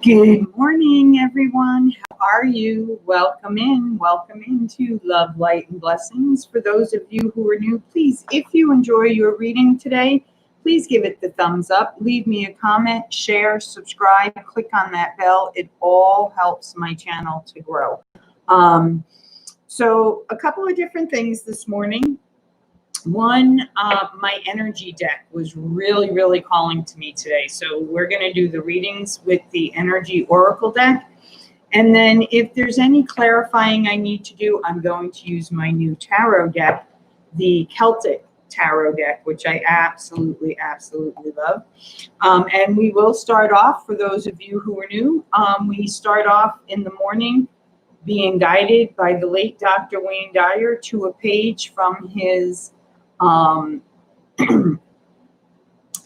Good morning, everyone. How are you? Welcome into Love, Light, and Blessings. For those of you who are new, please, if you enjoy your reading today, please give it the thumbs up, leave me a comment, share, subscribe, click on that bell. It all helps my channel to grow. So a couple of different things this morning. One, my energy deck was really calling to me today. So we're going to do the readings with the energy oracle deck. And then if there's any clarifying I need to do, I'm going to use my new tarot deck, the Celtic tarot deck, which I absolutely love. And we will start off, for those of you who are new, we start off in the morning being guided by the late Dr. Wayne Dyer to a page from his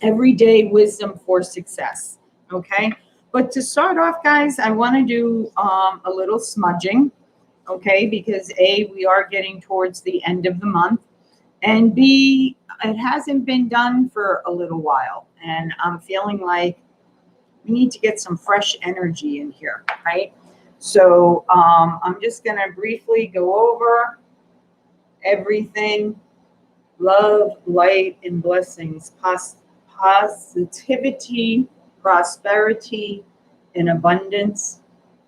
Everyday Wisdom for Success. Okay, but to start off, guys, I want to do a little smudging. Okay, because A, we are getting towards the end of the month, and B, it hasn't been done for a little while, and I'm feeling like we need to get some fresh energy in here, right? So I'm just going to briefly go over everything. Love, light, and blessings, positivity, prosperity, and abundance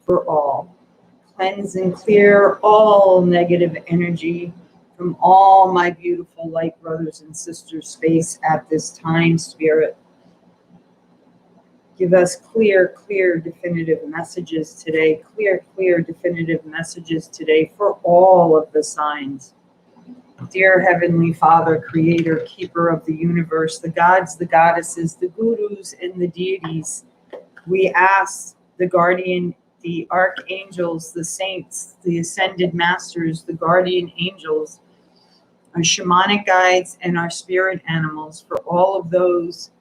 for all. Cleanse and clear all negative energy from all my beautiful light brothers and sisters' space at this time, Spirit. Give us clear, definitive messages today. Clear, definitive messages today for all of the signs. Dear Heavenly Father, Creator, Keeper of the universe, the gods, the goddesses, the gurus, and the deities, we ask the guardian, the archangels, the saints, the ascended masters, the guardian angels, our shamanic guides, and our spirit animals, for all of those,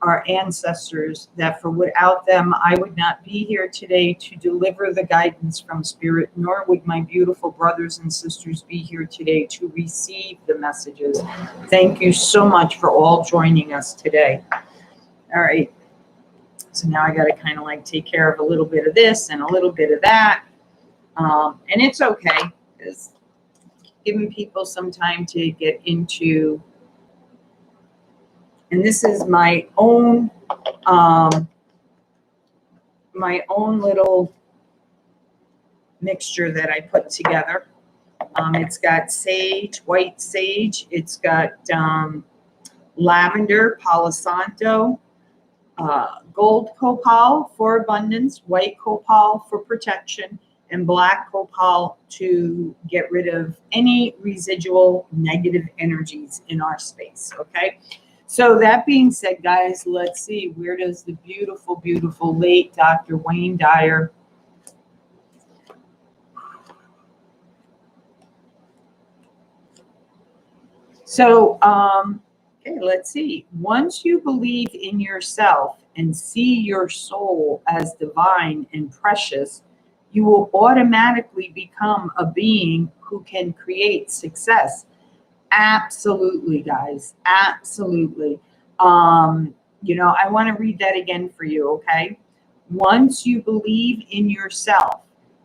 our ancestors, that for without them, I would not be here today to deliver the guidance from Spirit, nor would my beautiful brothers and sisters be here today to receive the messages. Thank you so much for all joining us today. All right. So now I got to kind of like take care of a little bit of this and a little bit of that. And it's okay, because giving people some time to get into. And this is my own little mixture that I put together. It's got sage, white sage. It's got lavender, Palo Santo, gold copal for abundance, white copal for protection, and black copal to get rid of any residual negative energies in our space, okay? So that being said, guys, let's see, where does the beautiful late Dr. Wayne Dyer okay, let's see. Once you believe in yourself and see your soul as divine and precious, you will automatically become a being who can create success. Absolutely, guys. Absolutely. I want to read that again for you, okay? Once you believe in yourself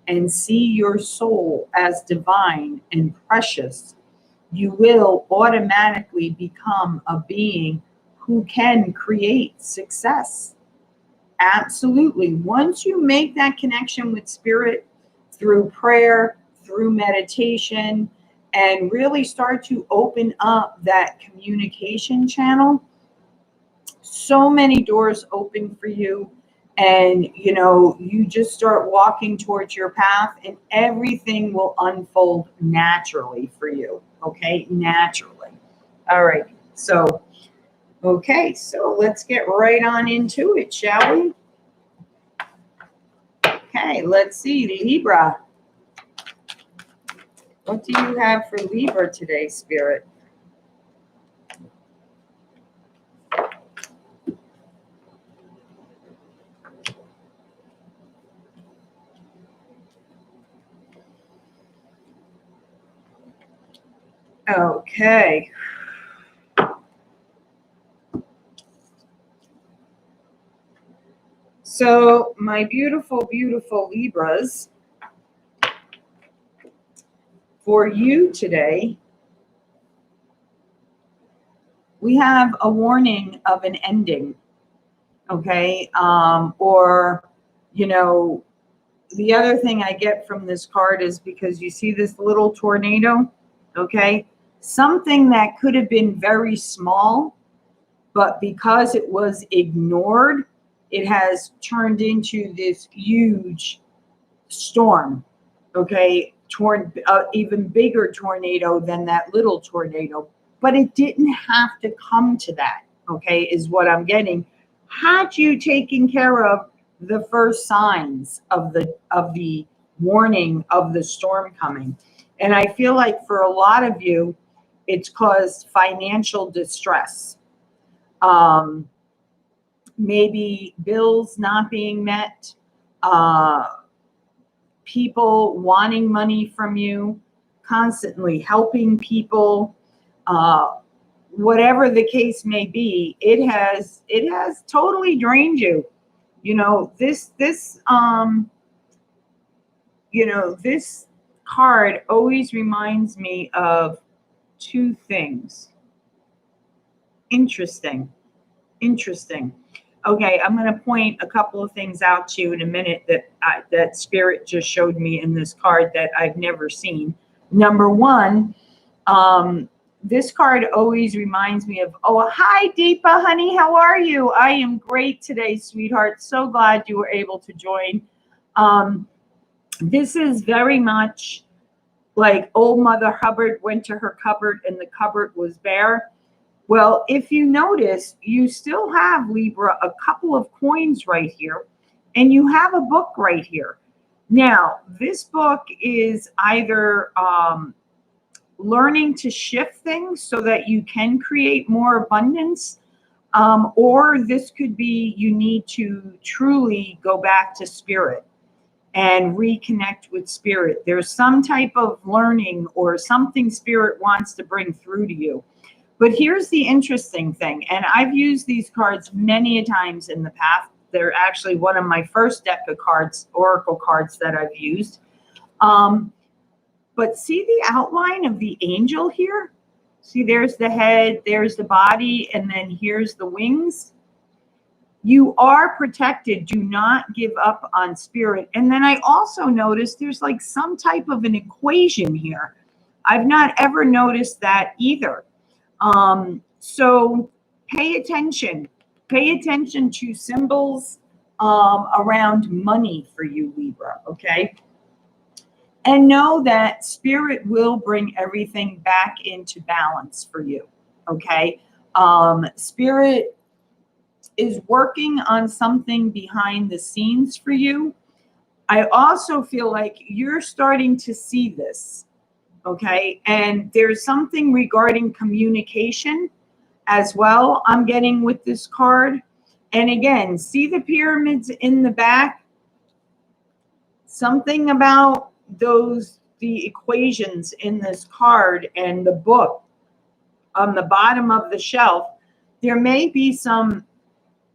and see your soul as divine and precious, you will automatically become a being who can create success. Absolutely. Once you make that connection with Spirit through prayer, through meditation, and really start to open up that communication channel, so many doors open for you. And, you just start walking towards your path and everything will unfold naturally for you. Okay, naturally. All right. So let's get right on into it, shall we? Okay, let's see, Libra. What do you have for Libra today, Spirit? Okay. So my beautiful, beautiful Libras, for you today, we have a warning of an ending, okay? Or, you know, the other thing I get from this card is because you see this little tornado, okay? Something that could have been very small, but because it was ignored, it has turned into this huge storm, okay? Even bigger tornado than that little tornado. But it didn't have to come to that, okay, is what I'm getting. Had you taken care of the first signs of the warning of the storm coming? And I feel like for a lot of you, it's caused financial distress. Maybe bills not being met, people wanting money from you, constantly helping people, whatever the case may be, it has totally drained you. You know, this card always reminds me of two things. Interesting. Okay, I'm going to point a couple of things out to you in a minute that Spirit just showed me in this card that I've never seen. Number one, this card always reminds me of, oh, hi, Deepa, honey, how are you? I am great today, sweetheart. So glad you were able to join. This is very much like old Mother Hubbard went to her cupboard and the cupboard was bare. Well, if you notice, you still have, Libra, a couple of coins right here, and you have a book right here. Now, this book is either learning to shift things so that you can create more abundance, or this could be you need to truly go back to Spirit and reconnect with Spirit. There's some type of learning or something Spirit wants to bring through to you. But here's the interesting thing, and I've used these cards many a times in the past. They're actually one of my first deck of cards, oracle cards that I've used. But see the outline of the angel here? See, there's the head, there's the body, and then here's the wings. You are protected. Do not give up on Spirit. And then I also noticed there's like some type of an equation here. I've not ever noticed that either. So pay attention to symbols around money for you, Libra, okay? And know that Spirit will bring everything back into balance for you, okay? Spirit is working on something behind the scenes for you. I also feel like you're starting to see this. Okay, and there's something regarding communication as well I'm getting with this card. And again, see the pyramids in the back? Something about the equations in this card and the book on the bottom of the shelf. There may be some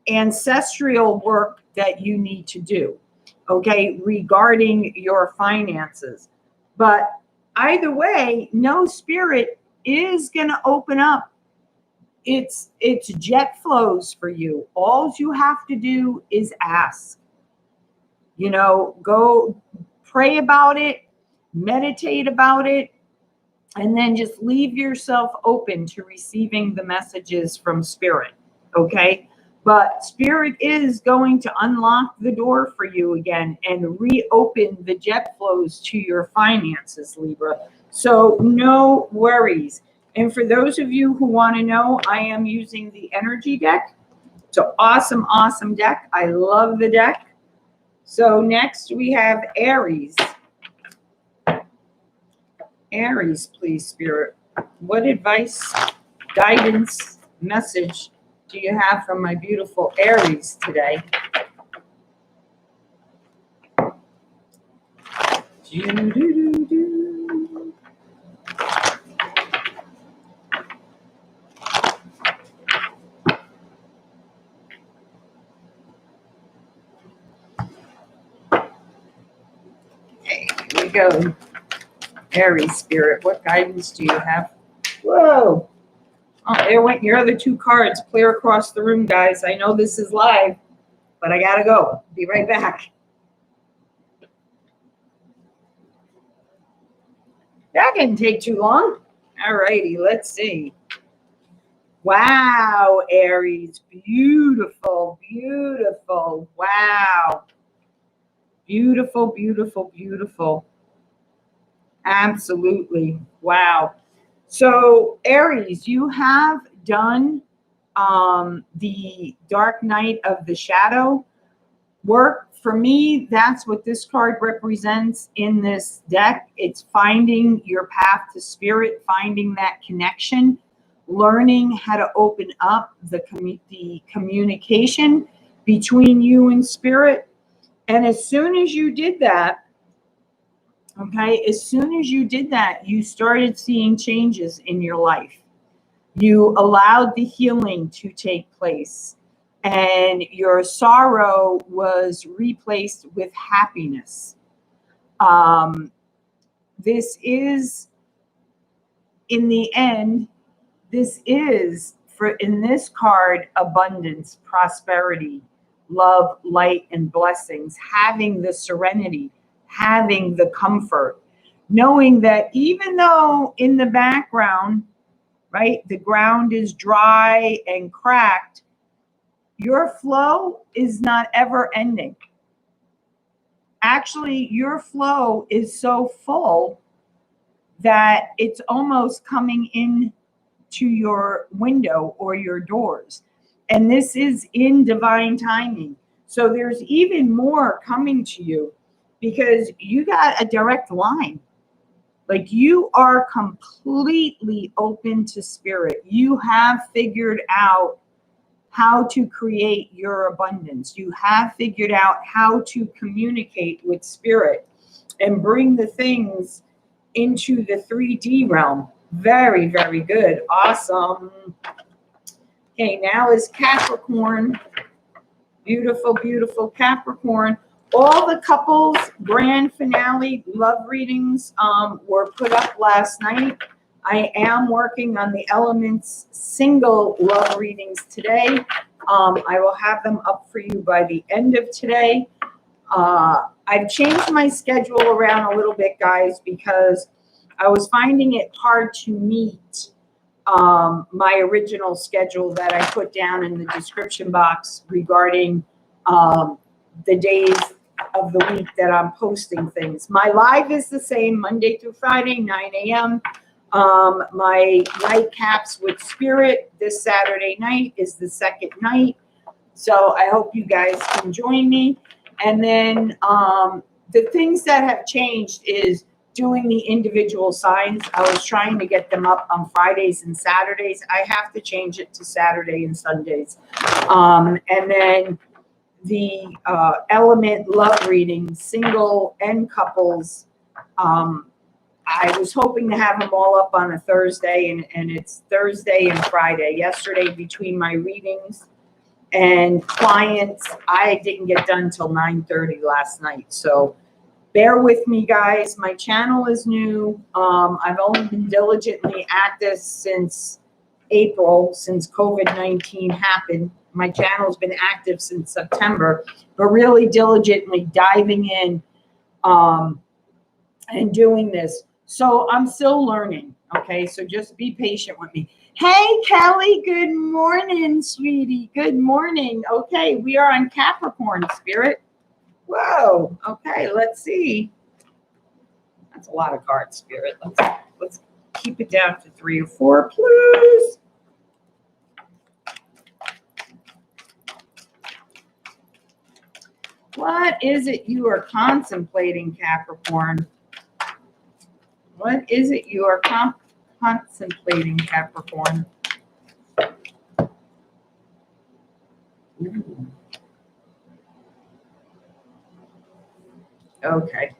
ancestral work that you need to do, okay, regarding your finances. But either way, no, Spirit is going to open up its jet flows for you. All you have to do is ask. You know, go pray about it, meditate about it, and then just leave yourself open to receiving the messages from Spirit, okay? But Spirit is going to unlock the door for you again and reopen the jet flows to your finances, Libra. So no worries. And for those of you who want to know, I am using the energy deck. It's an awesome, awesome deck. I love the deck. So next we have Aries. Aries, please, Spirit. What advice, guidance, message do you have from my beautiful Aries today? go. Aries spirit, what guidance do you have? Whoa. Oh, there went your other two cards clear across the room, guys. I know this is live, but I gotta go. Be right back. That didn't take too long. All righty, let's see. Wow, Aries. Beautiful, beautiful. Wow. Beautiful, beautiful, beautiful. Absolutely. Wow. So, Aries, you have done the Dark Night of the Shadow work. For me, that's what this card represents in this deck. It's finding your path to spirit, finding that connection, learning how to open up the communication between you and spirit. And as soon as you did that, okay, as soon as you did that, you started seeing changes in your life. You allowed the healing to take place, and your sorrow was replaced with happiness. This is, in the end, this is, in this card, abundance, prosperity, love, light, and blessings, having the serenity, having the comfort, knowing that even though in the background, right, the ground is dry and cracked, your flow is not ever ending. Actually, your flow is so full that it's almost coming in to your window or your doors. And this is in divine timing. So there's even more coming to you because you got a direct line. Like, you are completely open to spirit. You have figured out how to create your abundance. You have figured out how to communicate with spirit and bring the things into the 3D realm. Very, very good. Awesome. Okay, now is Capricorn. Beautiful, beautiful Capricorn. All the couples grand finale love readings were put up last night. I am working on the elements single love readings today. I will have them up for you by the end of today. I've changed my schedule around a little bit, guys, because I was finding it hard to meet my original schedule that I put down in the description box regarding the days of the week that I'm posting things. My live is the same, Monday through Friday, 9 a.m. My nightcaps with spirit this Saturday night is the second night. So I hope you guys can join me. And then the things that have changed is doing the individual signs. I was trying to get them up on Fridays and Saturdays. I have to change it to Saturday and Sundays. And then the element love reading, single and couples. I was hoping to have them all up on a Thursday, and it's Thursday and Friday. Yesterday, between my readings and clients, I didn't get done till 9:30 last night. So bear with me, guys. My channel is new. I've only been diligently at this since April, since COVID-19 happened. My channel's been active since September, but really diligently diving in and doing this. So I'm still learning, okay? So just be patient with me. Hey, Kelly, good morning, sweetie. Good morning. Okay, we are on Capricorn, spirit. Whoa, okay, let's see. That's a lot of cards, spirit. Let's keep it down to 3 or 4, please. What is it you are contemplating, Capricorn? What is it you are contemplating, Capricorn? Ooh. Okay.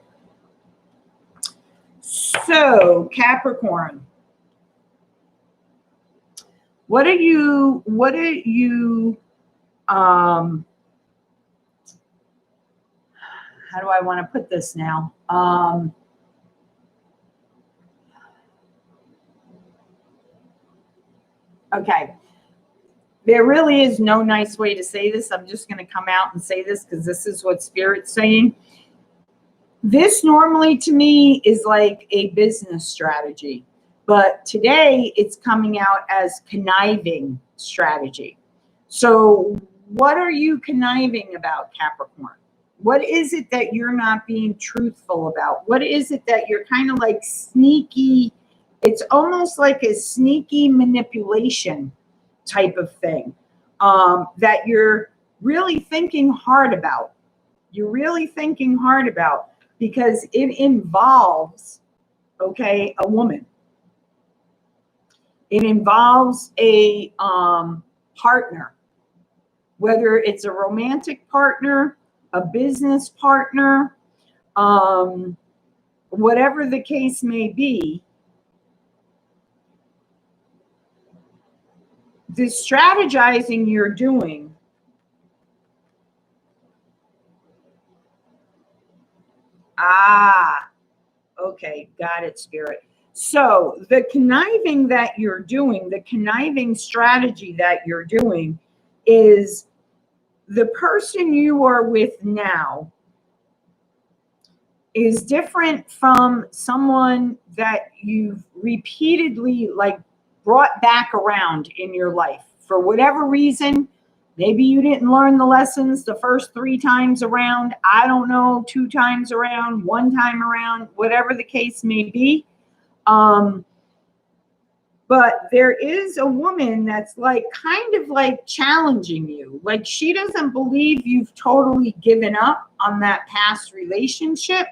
So, Capricorn, what are you, how do I want to put this now? Okay. There really is no nice way to say this. I'm just going to come out and say this because this is what Spirit's saying. This normally to me is like a business strategy, but today it's coming out as conniving strategy. So what are you conniving about, Capricorn? What is it that you're not being truthful about? What is it that you're kind of like sneaky? It's almost like a sneaky manipulation type of thing that you're really thinking hard about. You're really thinking hard about because it involves, okay, a woman. It involves a partner, whether it's a romantic partner, a business partner, whatever the case may be. The strategizing you're doing okay, got it, Spirit. So the conniving that you're doing, the conniving strategy that you're doing is the person you are with now is different from someone that you've repeatedly like brought back around in your life for whatever reason. Maybe you didn't learn the lessons the first 3 times around. I don't know, 2 times around, 1 time around, whatever the case may be. But there is a woman that's like kind of like challenging you. Like she doesn't believe you've totally given up on that past relationship.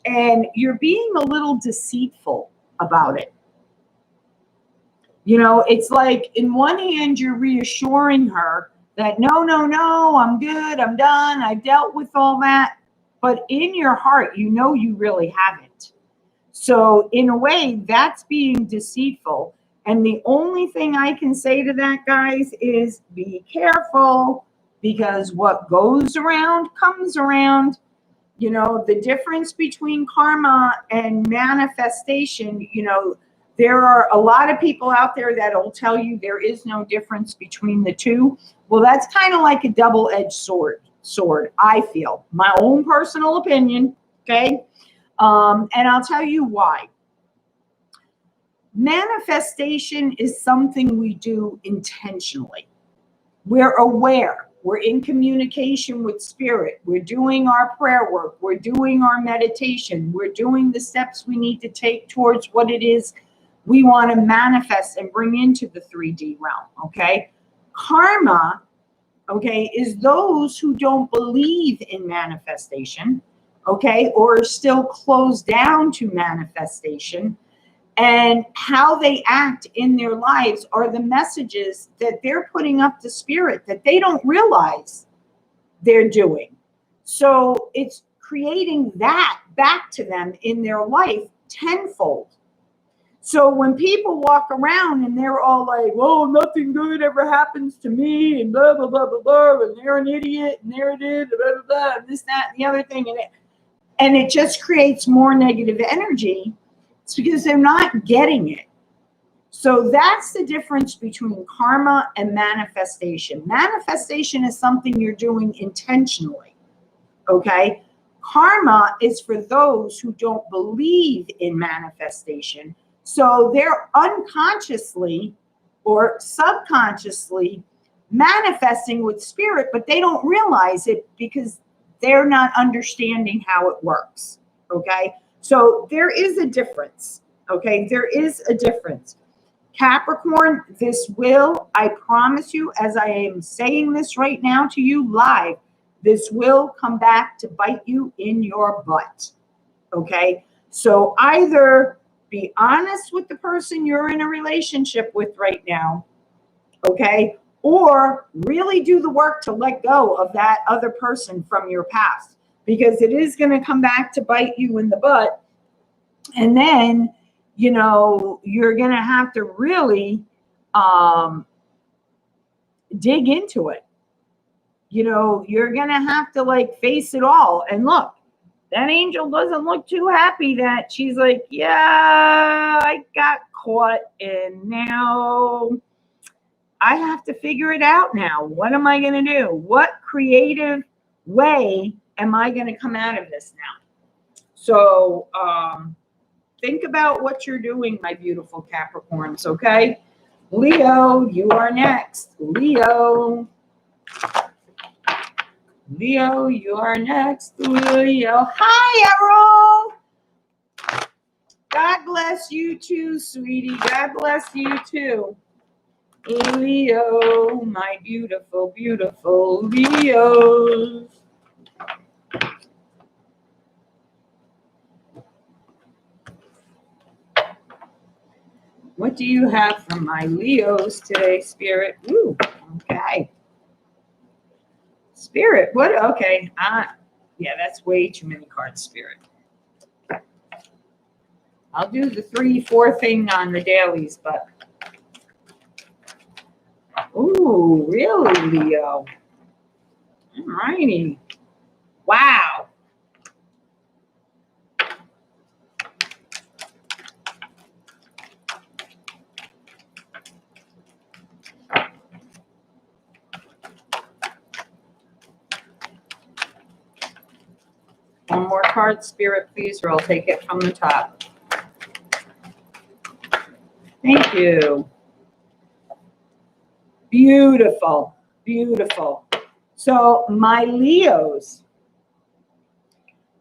And you're being a little deceitful about it. You know, it's like in one hand, you're reassuring her that no, I'm good, I'm done, I've dealt with all that. But in your heart, you know you really haven't. So in a way, that's being deceitful. And the only thing I can say to that, guys, is be careful because what goes around comes around. You know, the difference between karma and manifestation, you know, there are a lot of people out there that will tell you there is no difference between the two. Well, that's kind of like a double-edged sword, I feel. My own personal opinion, okay? And I'll tell you why. Manifestation is something we do intentionally. We're aware. We're in communication with Spirit. We're doing our prayer work. We're doing our meditation. We're doing the steps we need to take towards what it is we want to manifest and bring into the 3D realm, okay? Karma, okay, is those who don't believe in manifestation, okay, or are still closed down to manifestation. And how they act in their lives are the messages that they're putting up to Spirit that they don't realize they're doing. So it's creating that back to them in their life tenfold. So when people walk around and they're all like, "Whoa, nothing good ever happens to me," and blah, blah, blah, blah, blah, and they're an idiot, and they're it, blah, blah, blah, and this, that, and the other thing, and it just creates more negative energy. It's because they're not getting it. So that's the difference between karma and manifestation. Manifestation is something you're doing intentionally, okay? Karma is for those who don't believe in manifestation. So they're unconsciously or subconsciously manifesting with Spirit, but they don't realize it because they're not understanding how it works, okay? So there is a difference, okay? There is a difference. Capricorn, this will, I promise you, as I am saying this right now to you live, this will come back to bite you in your butt, okay? So either be honest with the person you're in a relationship with right now, okay? Or really do the work to let go of that other person from your past. Because it is going to come back to bite you in the butt. And then, you know, you're going to have to really dig into it. You know, you're going to have to like face it all. And look, that angel doesn't look too happy that she's like, yeah, I got caught and now I have to figure it out now. What am I going to do? What creative way am I going to come out of this now? So think about what you're doing, my beautiful Capricorns, okay? Leo, you are next. Leo, you are next. Leo. Hi, Errol. God bless you too, sweetie. God bless you too. Leo, my beautiful, beautiful Leos. What do you have for my Leos today, Spirit? Ooh, okay. Spirit, what? Okay. Yeah, that's way too many cards, Spirit. I'll do the 3-4 thing on the dailies, but ooh, really, Leo? All righty. Wow. One more card, Spirit, please, or I'll take it from the top. Thank you. Beautiful, beautiful. So, my Leos,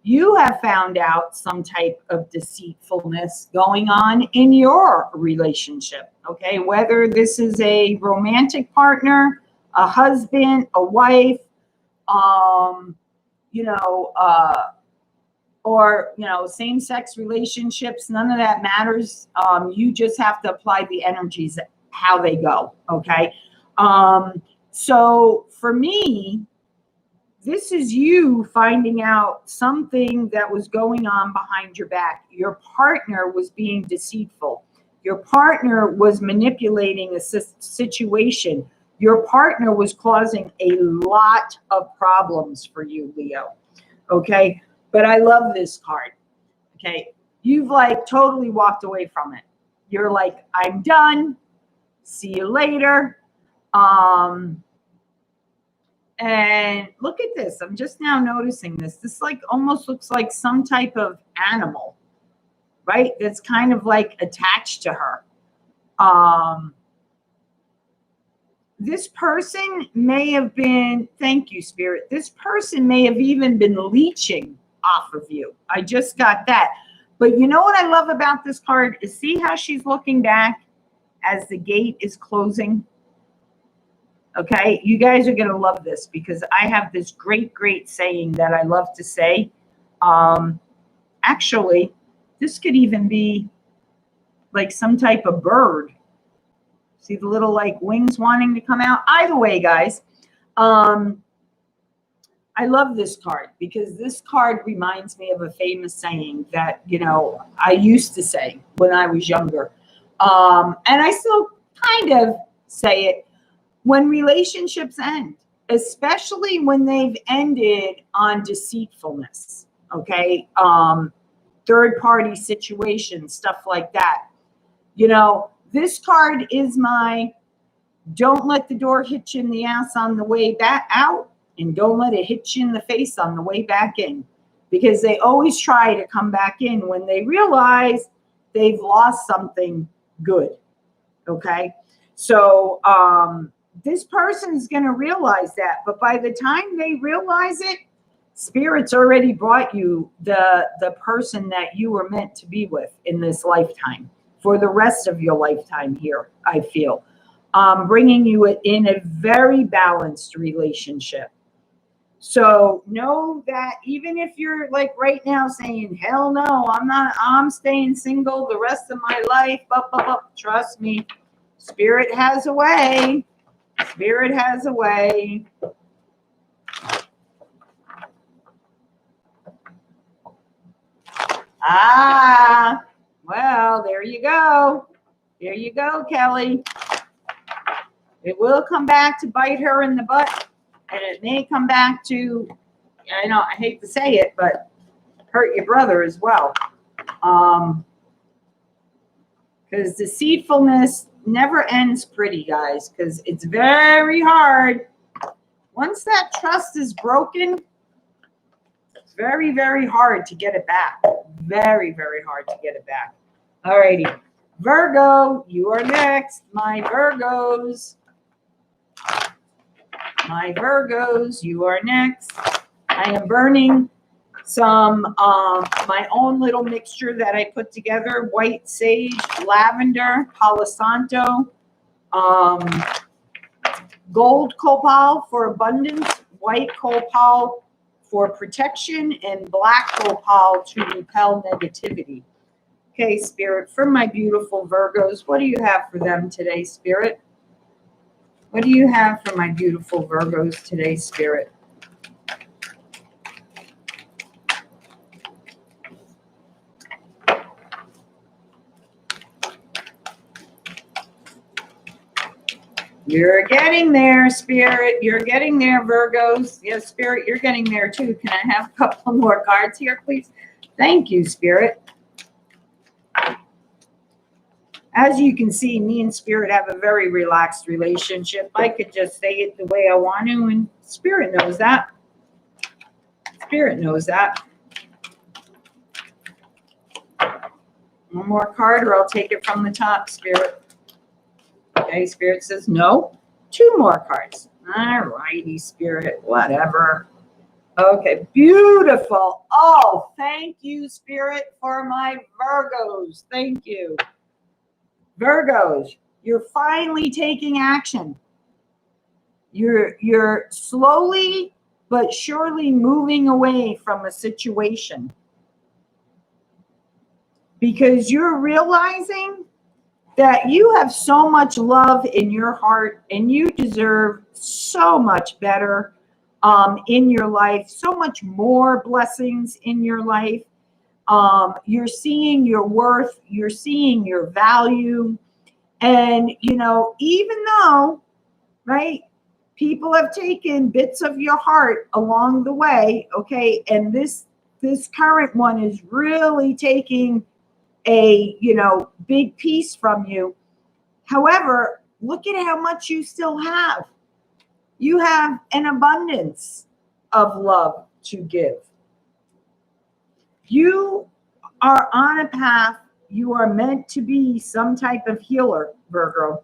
you have found out some type of deceitfulness going on in your relationship, okay? Whether this is a romantic partner, a husband, a wife, or, same-sex relationships, none of that matters. You just have to apply the energies, how they go, okay? So for me, this is you finding out something that was going on behind your back. Your partner was being deceitful. Your partner was manipulating a situation. Your partner was causing a lot of problems for you, Leo. Okay? But I love this card. Okay? You've like totally walked away from it. You're like, I'm done. See you later. And look at this. I'm just now noticing this. This like almost looks like some type of animal, right? That's kind of like attached to her. This person may have been, thank you, Spirit. This person may have even been leeching off of you. I just got that. But you know what I love about this card is see how she's looking back as the gate is closing. Okay, you guys are going to love this because I have this great, great saying that I love to say. Actually, this could even be like some type of bird. See the little like wings wanting to come out? Either way, guys, I love this card because this card reminds me of a famous saying that, I used to say when I was younger. And I still kind of say it. When relationships end, especially when they've ended on deceitfulness, okay? Third-party situations, stuff like that. This card is my don't let the door hit you in the ass on the way back out, and don't let it hit you in the face on the way back in. Because they always try to come back in when they realize they've lost something good, okay? So, this person's going to realize that, but by the time they realize it, Spirit's already brought you the person that you were meant to be with in this lifetime for the rest of your lifetime here, I feel. Bringing you in a very balanced relationship. So know that even if you're like right now saying, hell no, I'm staying single the rest of my life, trust me, Spirit has a way. Spirit has a way. Well, there you go. There you go, Kelly. It will come back to bite her in the butt, and it may come back to, I hate to say it, but hurt your brother as well. Because deceitfulness never ends pretty, guys, because it's very hard. Once that trust is broken, it's very, very hard to get it back. Very, very hard to get it back. All righty. Virgo, you are next. My Virgos. My Virgos, you are next. I am burning some my own little mixture that I put together: white sage, lavender, palo santo, gold copal for abundance, white copal for protection, and black copal to repel negativity. Okay, Spirit, for my beautiful Virgos, what do you have for them today, Spirit? What do you have for my beautiful Virgos today, Spirit? You're getting there, Spirit. You're getting there, Virgos. Yes, Spirit, you're getting there too. Can I have a couple more cards here, please? Thank you, Spirit. As you can see, me and Spirit have a very relaxed relationship. I could just say it the way I want to, and Spirit knows that. Spirit knows that. One more card, or I'll take it from the top, Spirit. Okay, Spirit says no. 2 more cards. All righty, Spirit, whatever. Okay, beautiful. Oh, thank you, Spirit, for my Virgos. Thank you. Virgos, you're finally taking action. You're slowly but surely moving away from a situation because you're realizing that you have so much love in your heart and you deserve so much better in your life, so much more blessings in your life. You're seeing your worth, you're seeing your value. And, you know, even though, right, people have taken bits of your heart along the way, okay, and this current one is really taking a, you know, big piece from you. However, look at how much you still have. You have an abundance of love to give. You are on a path. You are meant to be some type of healer, Virgo.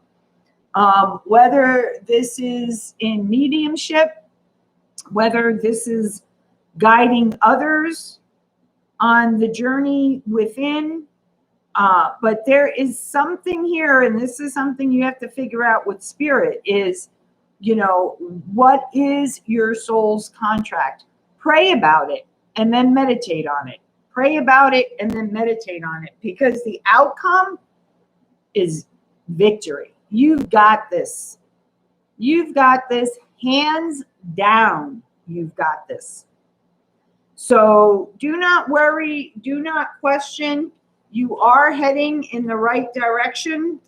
Whether this is in mediumship, whether this is guiding others on the journey within, but there is something here, and this is something you have to figure out with Spirit is, you know, what is your soul's contract? Pray about it and then meditate on it. Pray about it and then meditate on it, because the outcome is victory. You've got this. You've got this, hands down. You've got this. So do not worry. Do not question. You are heading in the right direction.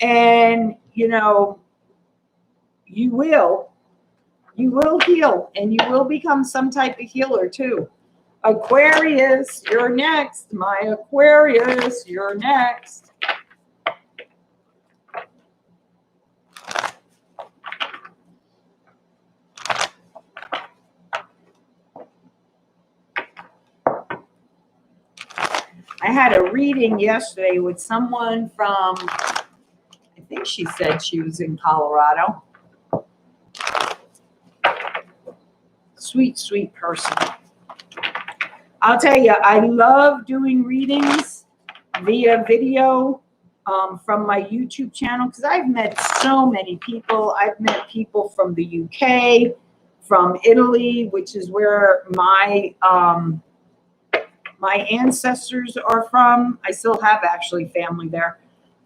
And, you know, you will heal, and you will become some type of healer too. Aquarius, you're next. My Aquarius, you're next. I had a reading yesterday with someone from, I think she said she was in Colorado. Sweet, sweet person. I'll tell you, I love doing readings via video from my YouTube channel, because I've met so many people. I've met people from the UK, from Italy, which is where my ancestors are from. I still have actually family there.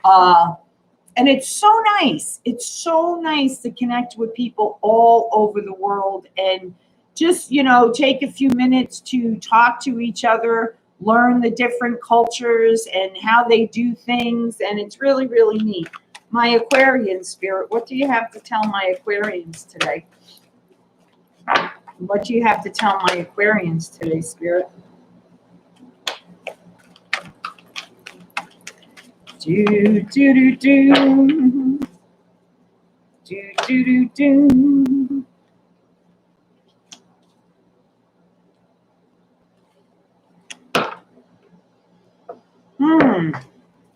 And it's so nice. It's so nice to connect with people all over the world and just, you know, take a few minutes to talk to each other, learn the different cultures and how they do things. And it's really, really neat. My Aquarian Spirit, what do you have to tell my Aquarians today? What do you have to tell my Aquarians today, Spirit? Do, do, do, do. Do, do, do, do.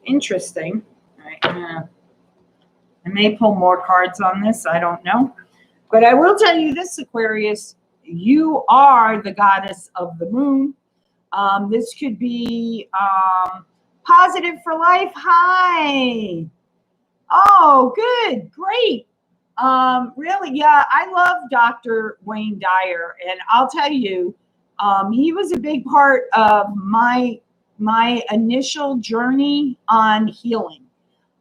Interesting. All right, I may pull more cards on this. I don't know. But I will tell you this, Aquarius, you are the goddess of the moon. This could be positive for life. Hi. Oh, good. Great. Really, yeah, I love Dr. Wayne Dyer. And I'll tell you, he was a big part of my initial journey on healing.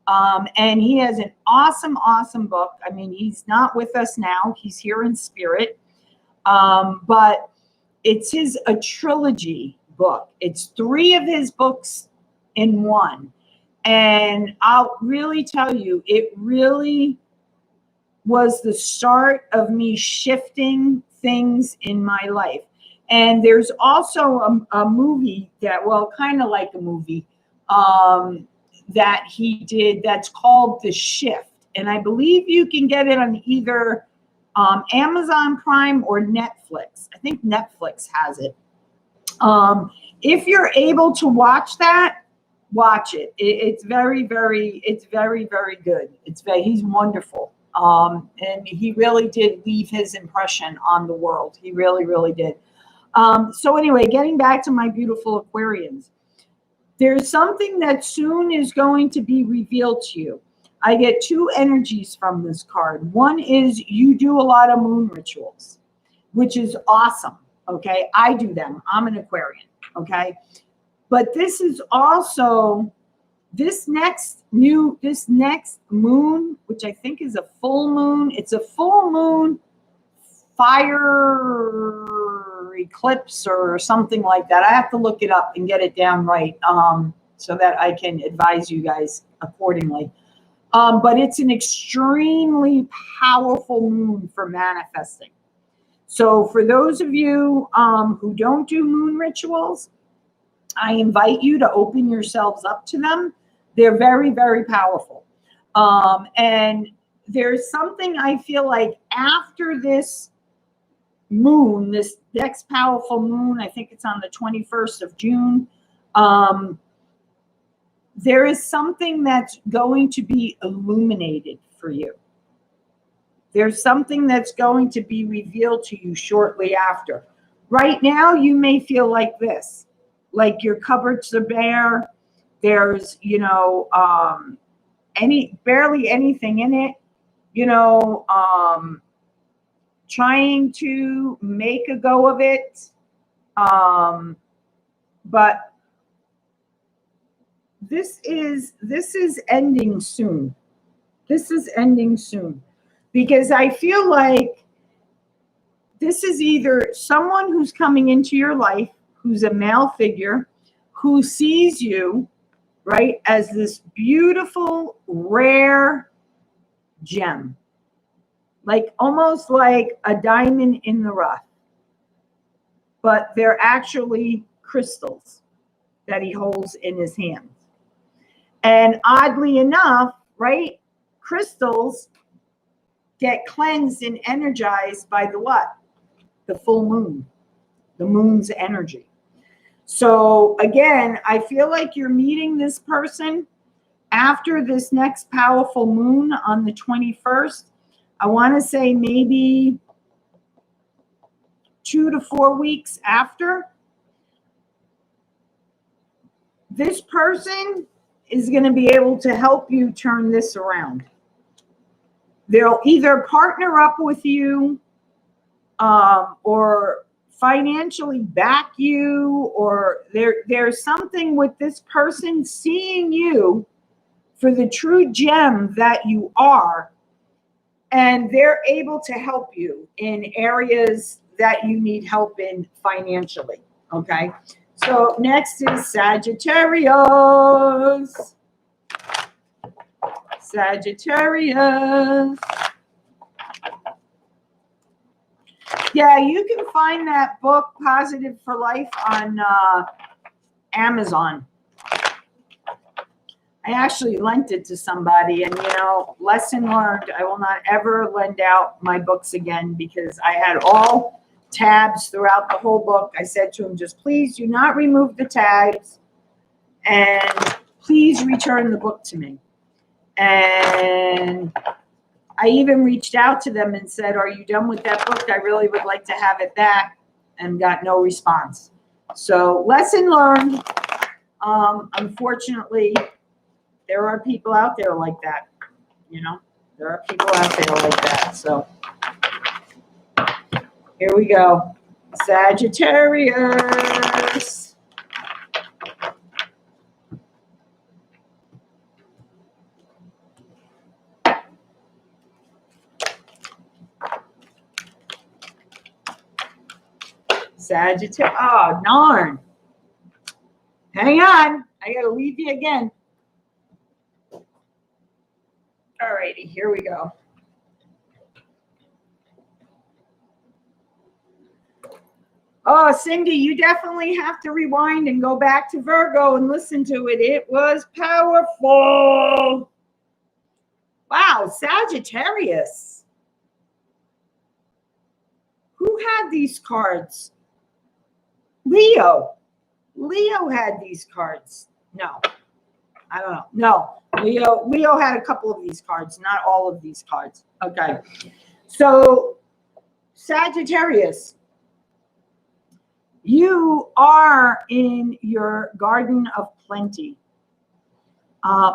And he has an awesome, awesome book. I mean, he's not with us now. He's here in spirit. But it's a trilogy book. It's 3 of his books in one. And I'll really tell you, it really was the start of me shifting things in my life. And there's also a movie that, well, kind of like a movie, that he did that's called The Shift. And I believe you can get it on either Amazon Prime or Netflix. I think Netflix has it. If you're able to watch that, watch it. It's very, very good. He's wonderful. And he really did leave his impression on the world. He really, really did. So anyway, getting back to my beautiful Aquarians, there's something that soon is going to be revealed to you. I get 2 energies from this card. One is you do a lot of moon rituals, which is awesome. Okay. I do them. I'm an Aquarian. Okay. But this is also this next moon, which I think is a full moon. It's a full moon fire eclipse or something like that. I have to look it up and get it down right, so that I can advise you guys accordingly. But it's an extremely powerful moon for manifesting. So for those of you who don't do moon rituals, I invite you to open yourselves up to them. They're very, very powerful. And there's something I feel like after this moon, this next powerful moon, I think it's on the 21st of June, there is something that's going to be illuminated for you. There's something that's going to be revealed to you shortly after. Right now, you may feel like this, like your cupboards are bare. There's, barely anything in it, trying to make a go of it. But this is ending soon. This is ending soon, because I feel like this is either someone who's coming into your life, who's a male figure, who sees you, right, as this beautiful, rare gem, like almost like a diamond in the rough, but they're actually crystals that he holds in his hands. And oddly enough, right, crystals get cleansed and energized by the what? The full moon, the moon's energy. So again, I feel like you're meeting this person after this next powerful moon on the 21st. I want to say maybe 2 to 4 weeks after. This person is going to be able to help you turn this around. They'll either partner up with you, or financially back you, or there's something with this person seeing you for the true gem that you are, and they're able to help you in areas that you need help in financially. Okay, so next is Sagittarius. Sagittarius. Yeah, you can find that book, Positive for Life, on Amazon. I actually lent it to somebody, and lesson learned, I will not ever lend out my books again, because I had all tabs throughout the whole book. I said to him, just please do not remove the tabs, and please return the book to me. And I even reached out to them and said, are you done with that book? I really would like to have it back, and got no response. So lesson learned. Unfortunately, there are people out there like that. There are people out there like that. So here we go. Sagittarius. Sagittarius. Oh, darn. Hang on. I got to leave you again. All righty. Here we go. Oh, Cindy, you definitely have to rewind and go back to Virgo and listen to it. It was powerful. Wow, Sagittarius. Who had these cards? Leo. Leo had these cards. No, I don't know. No, Leo had a couple of these cards, not all of these cards. Okay. So Sagittarius, you are in your garden of plenty,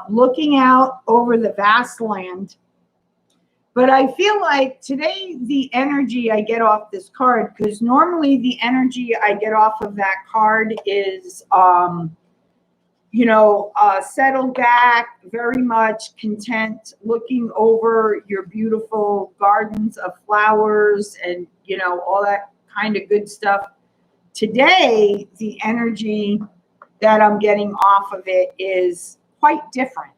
looking out over the vast land. But I feel like today the energy I get off this card, because normally the energy I get off of that card is, settled back, very much content, looking over your beautiful gardens of flowers and, all that kind of good stuff. Today, the energy that I'm getting off of it is quite different.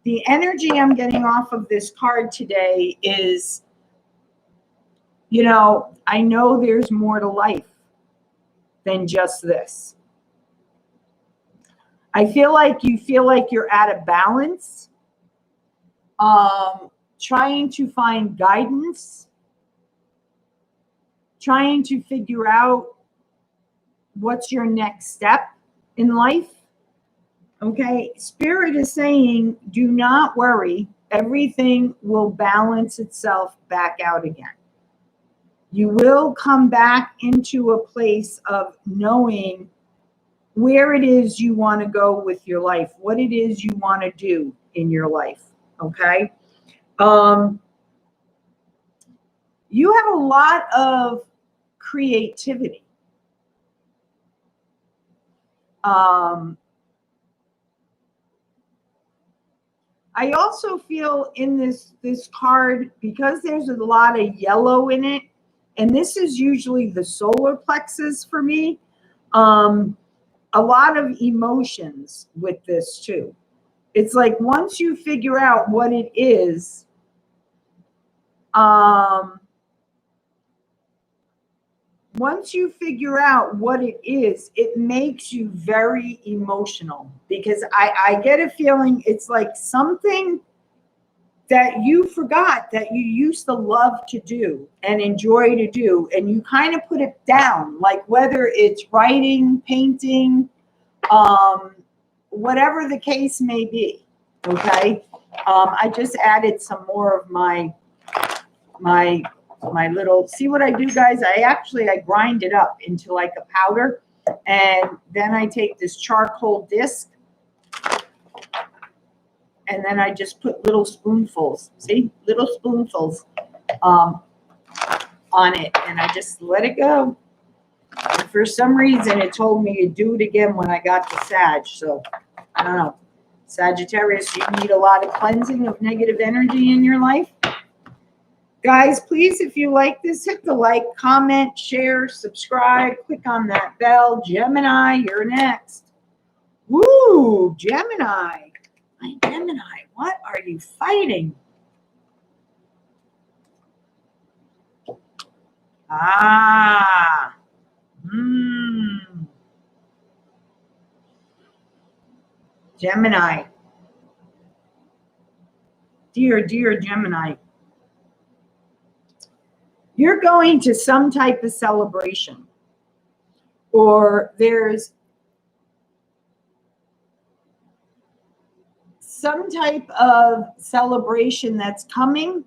The energy I'm getting off of this card today is, I know there's more to life than just this. I feel like you're at a balance, trying to find guidance, trying to figure out what's your next step in life. Okay, Spirit is saying, do not worry. Everything will balance itself back out again. You will come back into a place of knowing where it is you want to go with your life, what it is you want to do in your life. Okay. You have a lot of creativity. I also feel in this card, because there's a lot of yellow in it, and this is usually the solar plexus for me, a lot of emotions with this too. It's like once you figure out what it is, it makes you very emotional, because I get a feeling it's like something that you forgot that you used to love to do and enjoy to do, and you kind of put it down, like whether it's writing, painting, whatever the case may be. Okay. I just added some more of my little, see what I do, guys? I grind it up into like a powder, and then I take this charcoal disc, and then I just put little spoonfuls, little spoonfuls on it, and I just let it go. And for some reason, it told me to do it again when I got to Sag. So I don't know. Sagittarius, you need a lot of cleansing of negative energy in your life. Guys, please, if you like this, hit the like, comment, share, subscribe, click on that bell. Gemini, you're next. Woo, Gemini. My Gemini, what are you fighting? Gemini, dear Gemini, you're going to some type of celebration, or there's some type of celebration that's coming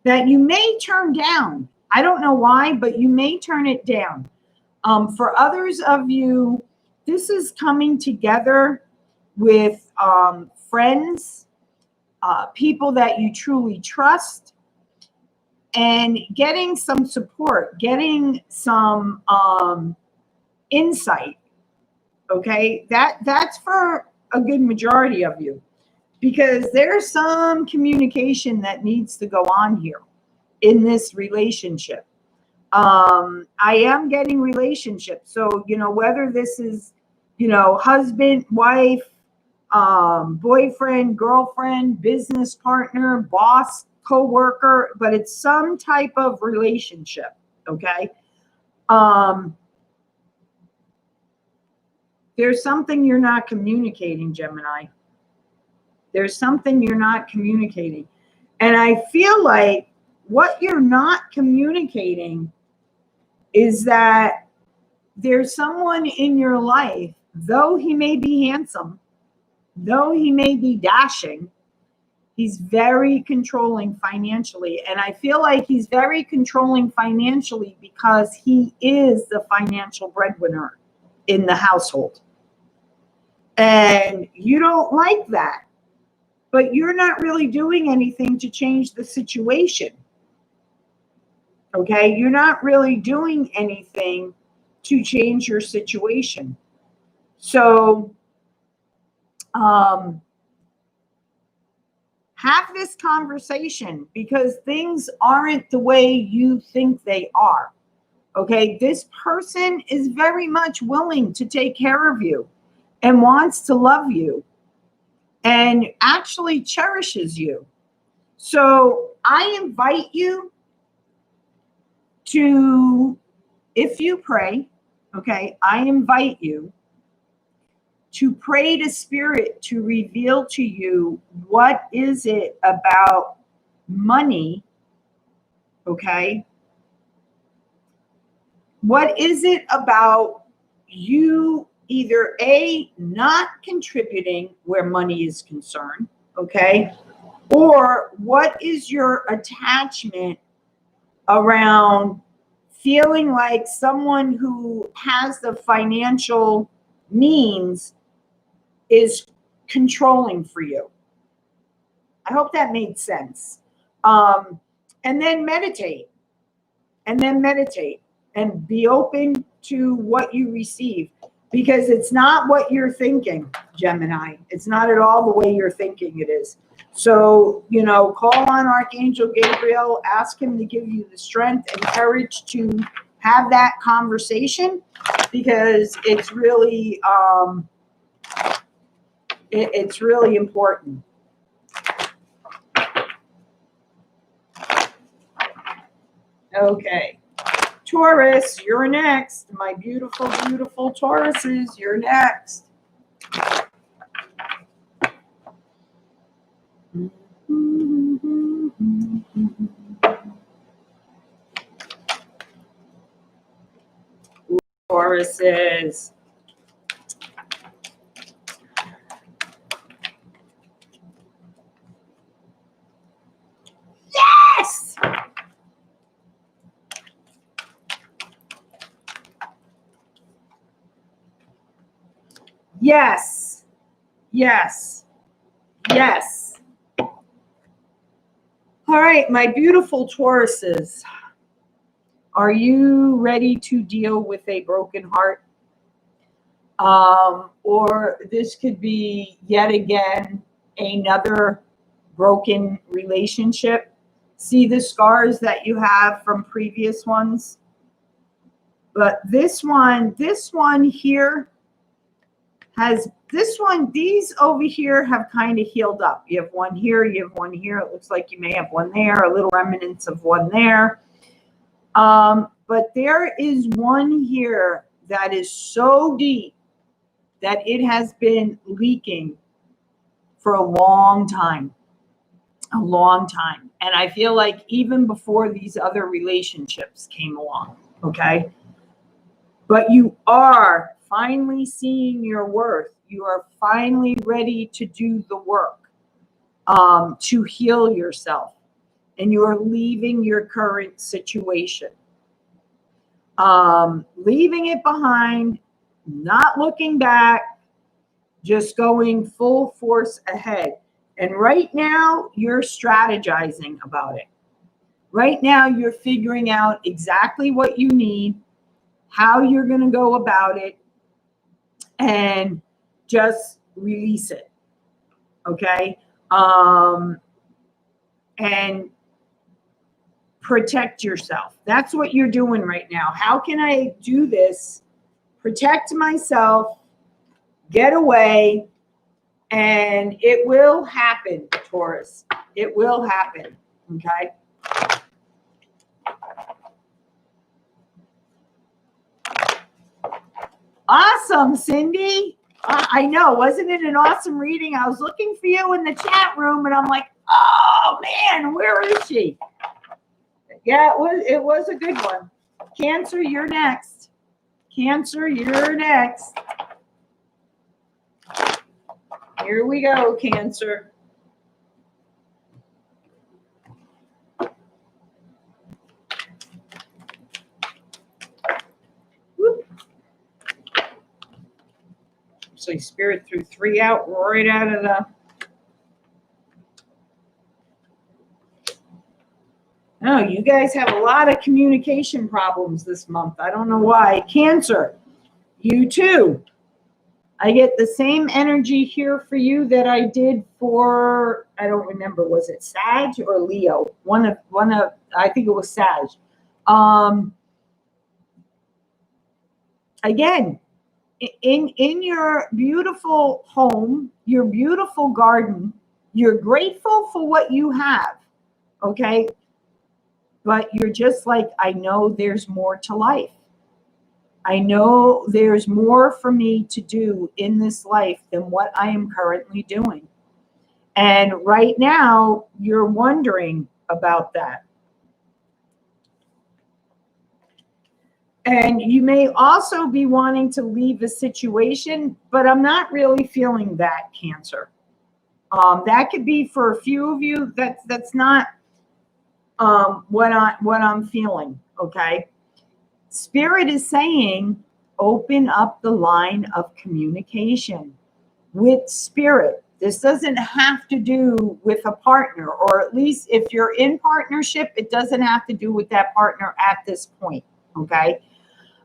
that you may turn down. I don't know why, but you may turn it down. For others of you, this is coming together with friends, people that you truly trust, and getting some support, getting some insight. Okay, that's for a good majority of you, because there's some communication that needs to go on here in this relationship. I am getting relationships. So, whether this is, husband, wife, boyfriend, girlfriend, business partner, boss, co-worker, but it's some type of relationship. Okay. There's something you're not communicating, Gemini. There's something you're not communicating. And I feel like what you're not communicating is that there's someone in your life, though he may be handsome, though he may be dashing, he's very controlling financially. And I feel like he's very controlling financially because he is the financial breadwinner in the household. And you don't like that, but you're not really doing anything to change the situation. Okay, you're not really doing anything to change your situation. So have this conversation, because things aren't the way you think they are. Okay, this person is very much willing to take care of you and wants to love you and actually cherishes you. So I invite you to, if you pray, okay, I invite you to pray to Spirit to reveal to you what is it about money, okay? What is it about you either A, not contributing where money is concerned, okay? Or what is your attachment around feeling like someone who has the financial means is controlling for you? I hope that made sense. And then meditate. And then meditate. And be open to what you receive. Because it's not what you're thinking, Gemini. It's not at all the way you're thinking it is. So, call on Archangel Gabriel, ask him to give you the strength and courage to have that conversation, because it's really, it's really important. Okay. Taurus, you're next. My beautiful, beautiful Tauruses, you're next. Tauruses. Yes! Yes. Yes. Yes. All right, my beautiful Tauruses. Are you ready to deal with a broken heart? Or this could be yet again another broken relationship. See the scars that you have from previous ones? But this one here has, these over here have kind of healed up. You have one here, you have one here. It looks like you may have one there, a little remnants of one there. But there is one here that is so deep that it has been leaking for a long time. a long time. And I feel like even before these other relationships came along, okay? But you are finally seeing your worth. You are finally ready to do the work, to heal yourself. And you are leaving your current situation. Leaving it behind, not looking back, just going full force ahead. And right now, you're strategizing about it. Right now, you're figuring out exactly what you need, how you're going to go about it, and just release it. Okay? And protect yourself. That's what you're doing right now. How can I do this? Protect myself, get away, and it will happen, Taurus. It will happen. Okay? Awesome, Cindy. I know. Wasn't it an awesome reading? I was looking for you in the chat room, and I'm like, oh, man, where is she? Yeah, it was a good one. Cancer, you're next. Cancer, you're next. Here we go, Cancer. Whoop. So Spirit threw 3 out right out of the... Oh, you guys have a lot of communication problems this month. I don't know why. Cancer, you too. I get the same energy here for you that I did for, I don't remember, was it Sag or Leo? One of, I think it was Sag. Again, in your beautiful home, your beautiful garden, you're grateful for what you have, okay? But you're just like, I know there's more to life. I know there's more for me to do in this life than what I am currently doing. And right now, you're wondering about that. And you may also be wanting to leave a situation, but I'm not really feeling that, Cancer. That could be for a few of you. That's not what I'm feeling. Okay. Spirit is saying, open up the line of communication with Spirit. This doesn't have to do with a partner, or at least if you're in partnership, it doesn't have to do with that partner at this point. Okay.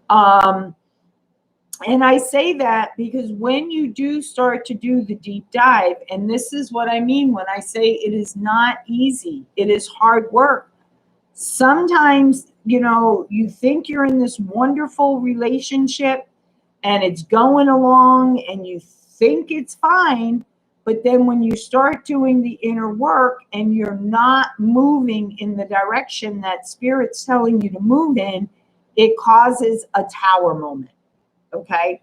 And I say that because when you do start to do the deep dive, and this is what I mean when I say it is not easy, it is hard work. Sometimes, you know, you think you're in this wonderful relationship and it's going along and you think it's fine, but then when you start doing the inner work and you're not moving in the direction that Spirit's telling you to move in, it causes a tower moment. Okay.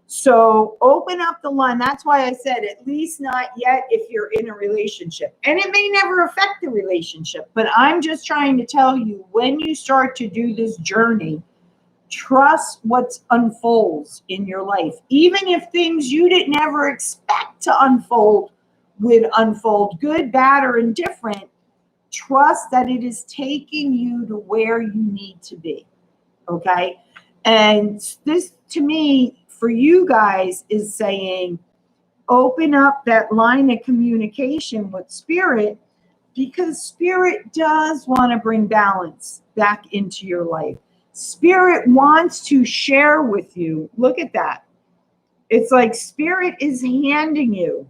So open up the line. That's why I said at least not yet if you're in a relationship. And it may never affect the relationship, but I'm just trying to tell you, when you start to do this journey, trust what unfolds in your life. Even if things you didn't ever expect to unfold would unfold, good, bad, or indifferent, trust that it is taking you to where you need to be. Okay. And this, to me, for you guys, is saying, open up that line of communication with Spirit, because Spirit does want to bring balance back into your life. Spirit wants to share with you. Look at that. It's like Spirit is handing you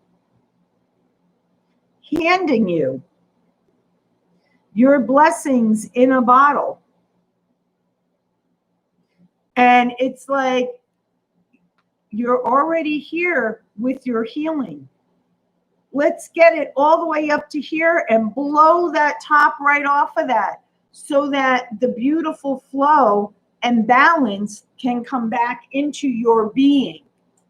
your blessings in a bottle. And it's like you're already here with your healing. Let's get it all the way up to here and blow that top right off of that, so that the beautiful flow and balance can come back into your being.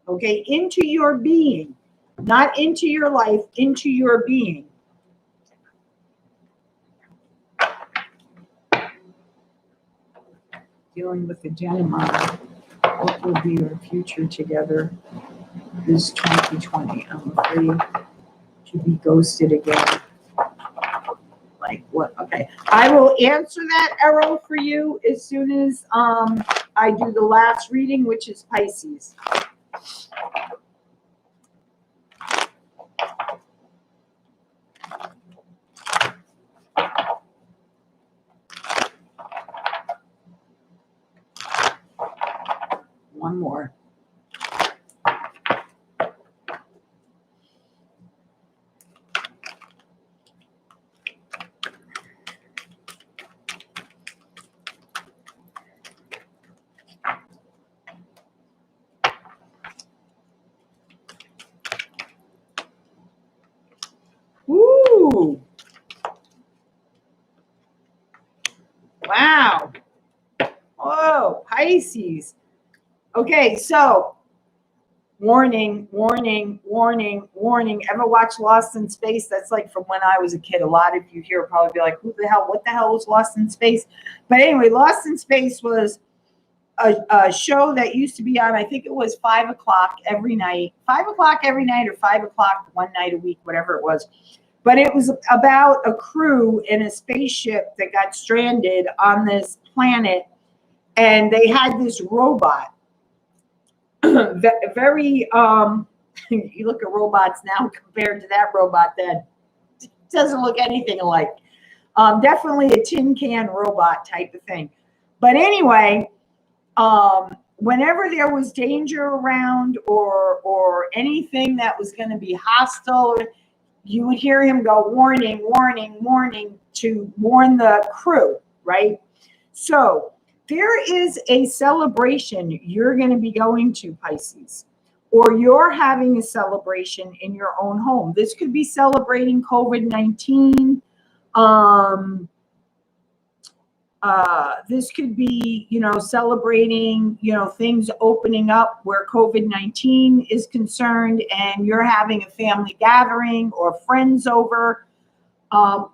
Okay, into your being, not into your life, into your being. dealing with a Gemini. What will be your future together this 2020? I'm afraid to be ghosted again. Like what? Okay. I will answer that, Errol, for you as soon as I do the last reading, which is Pisces. One more. Ooh. Wow. Oh, Pisces. Okay, so warning, warning, warning, warning. Ever watch Lost in Space? That's like from when I was a kid. A lot of you here will probably be like, who the hell, what the hell was Lost in Space? But anyway, Lost in Space was a show that used to be on, I think it was 5 o'clock every night. 5 o'clock every night or 5 o'clock one night a week, whatever it was. But it was about a crew in a spaceship that got stranded on this planet. And they had this robot. Very, you look at robots now compared to that robot that doesn't look anything alike. Definitely a tin can robot type of thing. But anyway, whenever there was danger around or anything that was going to be hostile, you would hear him go, warning, warning, warning, to warn the crew, right? So there is a celebration you're going to be going to, Pisces, or you're having a celebration in your own home. This could be celebrating COVID-19. This could be, celebrating, things opening up where COVID-19 is concerned, and you're having a family gathering or friends over.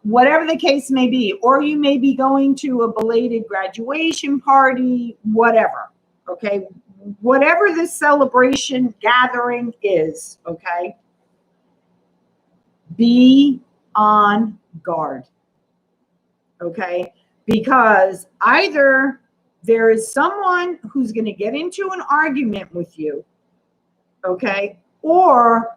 Whatever the case may be, or you may be going to a belated graduation party, whatever, okay? Whatever this celebration gathering is, okay? Be on guard, okay? Because either there is someone who's going to get into an argument with you, okay? Or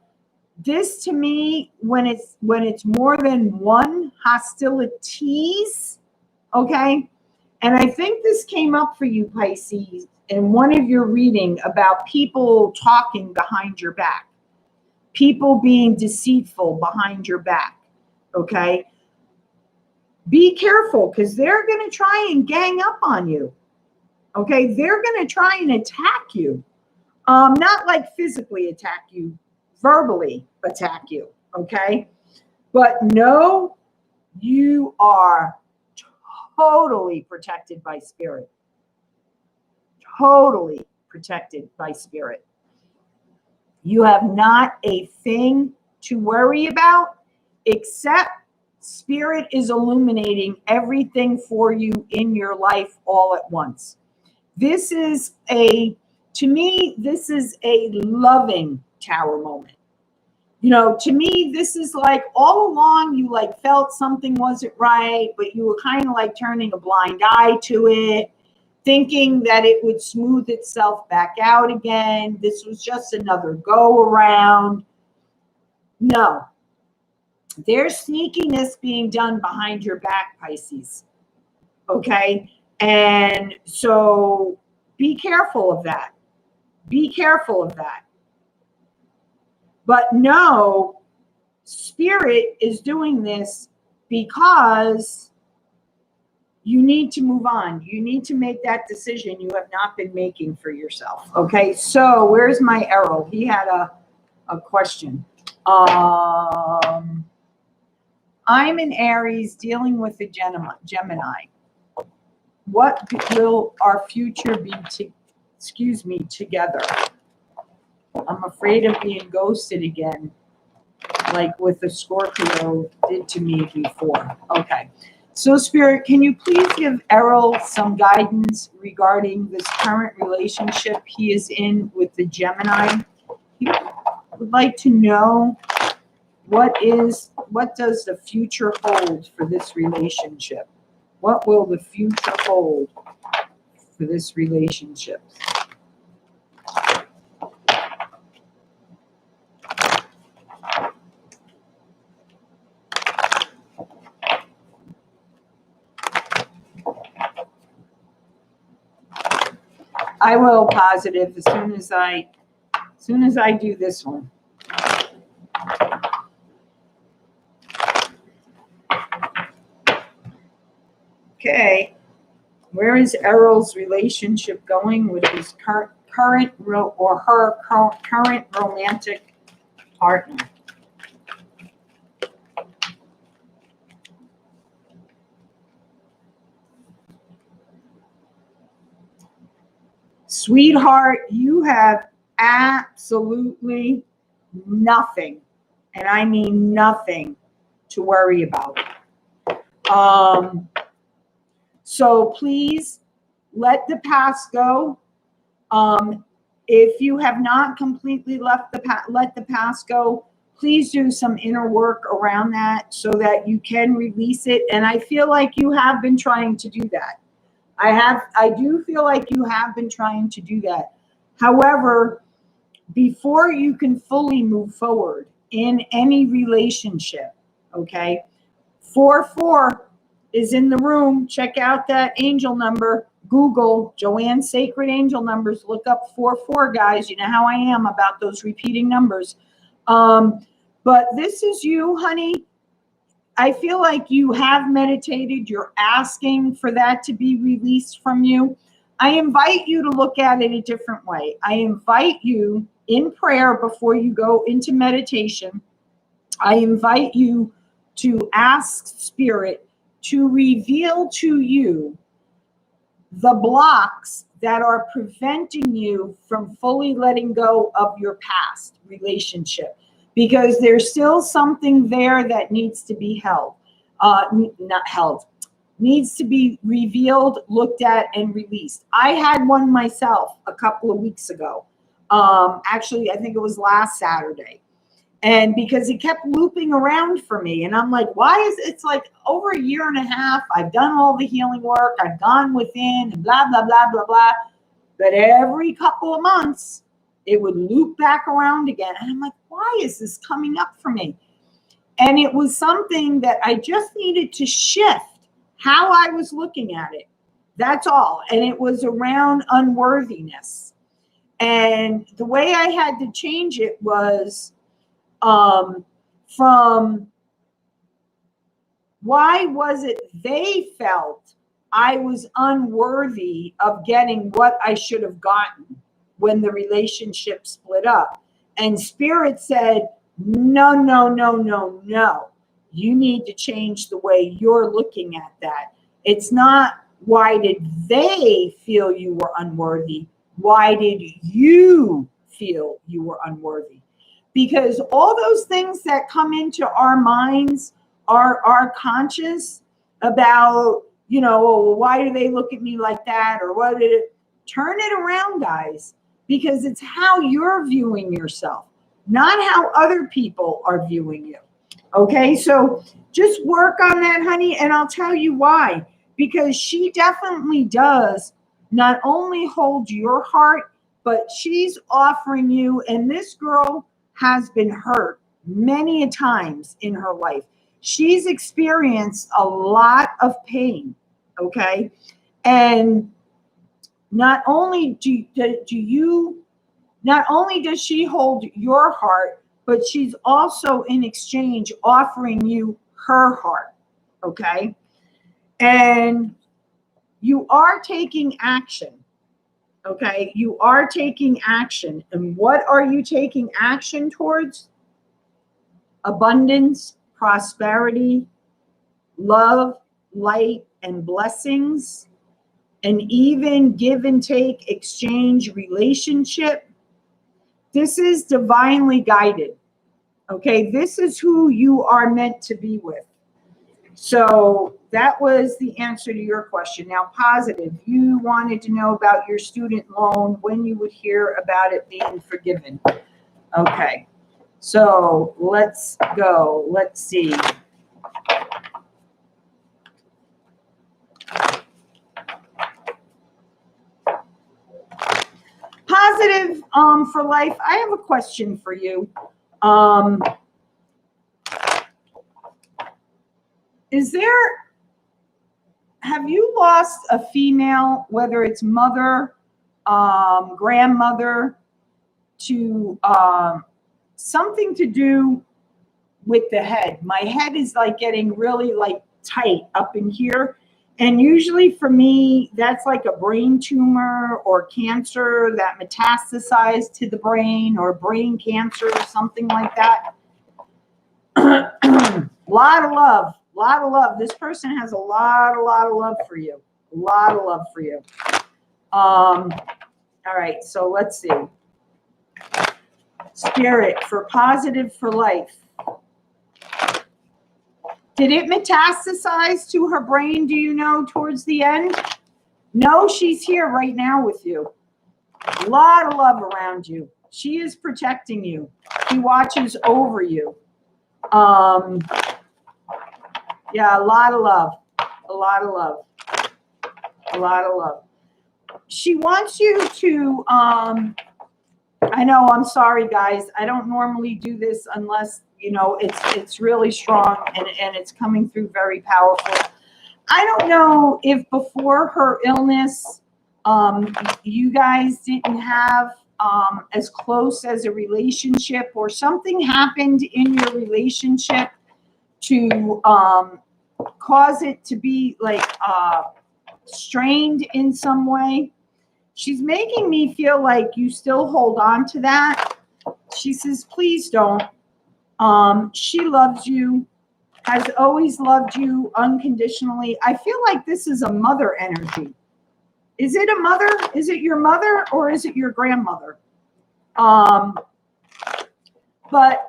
this, to me, when it's more than one hostilities, okay? And I think this came up for you, Pisces, in one of your reading about people talking behind your back, people being deceitful behind your back, okay? Be careful, because they're going to try and gang up on you, okay? They're going to try and attack you, not like physically attack you, verbally attack you, okay? But no, you are totally protected by spirit. Totally protected by spirit. You have not a thing to worry about, except spirit is illuminating everything for you in your life all at once. This is to me, this is a loving tower moment. To me, this is like all along you like felt something wasn't right, but you were kind of like turning a blind eye to it, thinking that it would smooth itself back out again. This was just another go around. No, there's sneakiness being done behind your back, Pisces. Okay. And so be careful of that. Be careful of that. But no, spirit is doing this because you need to move on. You need to make that decision you have not been making for yourself. Okay, so where's my Errol? He had a question. I'm an Aries dealing with a Gemini. What will our future be together? I'm afraid of being ghosted again, like with the Scorpio did to me before. Okay. So, Spirit, can you please give Errol some guidance regarding this current relationship he is in with the Gemini? He would like to know what does the future hold for this relationship? What will the future hold for this relationship? I will positive as soon as I do this one. Okay, where is Errol's relationship going with his current romantic partner? Sweetheart, you have absolutely nothing, and I mean nothing, to worry about. So please let the past go. If you have not completely let the past go, please do some inner work around that so that you can release it. And I feel like you have been trying to do that. I do feel like you have been trying to do that. However, before you can fully move forward in any relationship, okay, 4-4 is in the room. Check out that angel number. Google Joanne's Sacred Angel Numbers. Look up 4-4, guys. You know how I am about those repeating numbers. But this is you, honey. I feel like you have meditated. You're asking for that to be released from you. I invite you to look at it a different way. I invite you in prayer before you go into meditation. I invite you to ask Spirit to reveal to you the blocks that are preventing you from fully letting go of your past relationship, because there's still something there that needs to be needs to be revealed, looked at, and released. I had one myself a couple of weeks ago. Actually, I think it was last Saturday. And because it kept looping around for me, and I'm like, why is it's like over a year and a half, I've done all the healing work, I've gone within, and blah, blah, blah, blah, blah. But every couple of months, it would loop back around again. And I'm like, why is this coming up for me? And it was something that I just needed to shift how I was looking at it. That's all. And it was around unworthiness. And the way I had to change it was from why was it they felt I was unworthy of getting what I should have gotten when the relationship split up. And Spirit said, no, no, no, no, no. You need to change the way you're looking at that. It's not why did they feel you were unworthy? Why did you feel you were unworthy? Because all those things that come into our minds are conscious about, you know, why do they look at me like that? Or what did it? Turn it around, guys, because it's how you're viewing yourself, not how other people are viewing you. Okay, so just work on that, honey, and I'll tell you why. Because she definitely does not only hold your heart, but she's offering you, and this girl has been hurt many a times in her life. She's experienced a lot of pain, okay? And not only not only does she hold your heart, but she's also in exchange offering you her heart, okay? And you are taking action, okay? You are taking action. And what are you taking action towards? Abundance, prosperity, love, light, and blessings, and even give and take, exchange relationship. This is divinely guided. Okay, this is who you are meant to be with. So that was the answer to your question. Now, positive, you wanted to know about your student loan, when you would hear about it being forgiven. Okay, so let's go. Let's see. Positive for life. I have a question for you. Have you lost a female, whether it's mother, grandmother, to something to do with the head? My head is like getting really like tight up in here. And usually for me, that's like a brain tumor or cancer that metastasized to the brain, or brain cancer or something like that. Lot of love. This person has a lot of love for you. A lot of love for you. All right, so let's see. Spirit for positive for life. Did it metastasize to her brain, do you know, towards the end? No, she's here right now with you. A lot of love around you. She is protecting you. She watches over you. Yeah, a lot of love. A lot of love. A lot of love. She wants you to, I know, I'm sorry, guys. I don't normally do this unless, you know, it's really strong and it's coming through very powerful. I don't know if before her illness, you guys didn't have as close as a relationship, or something happened in your relationship to cause it to be like strained in some way. She's making me feel like you still hold on to that. She says, please don't. She loves you, has always loved you unconditionally. I feel like this is a mother energy. Is it a mother? Is it your mother, or is it your grandmother? But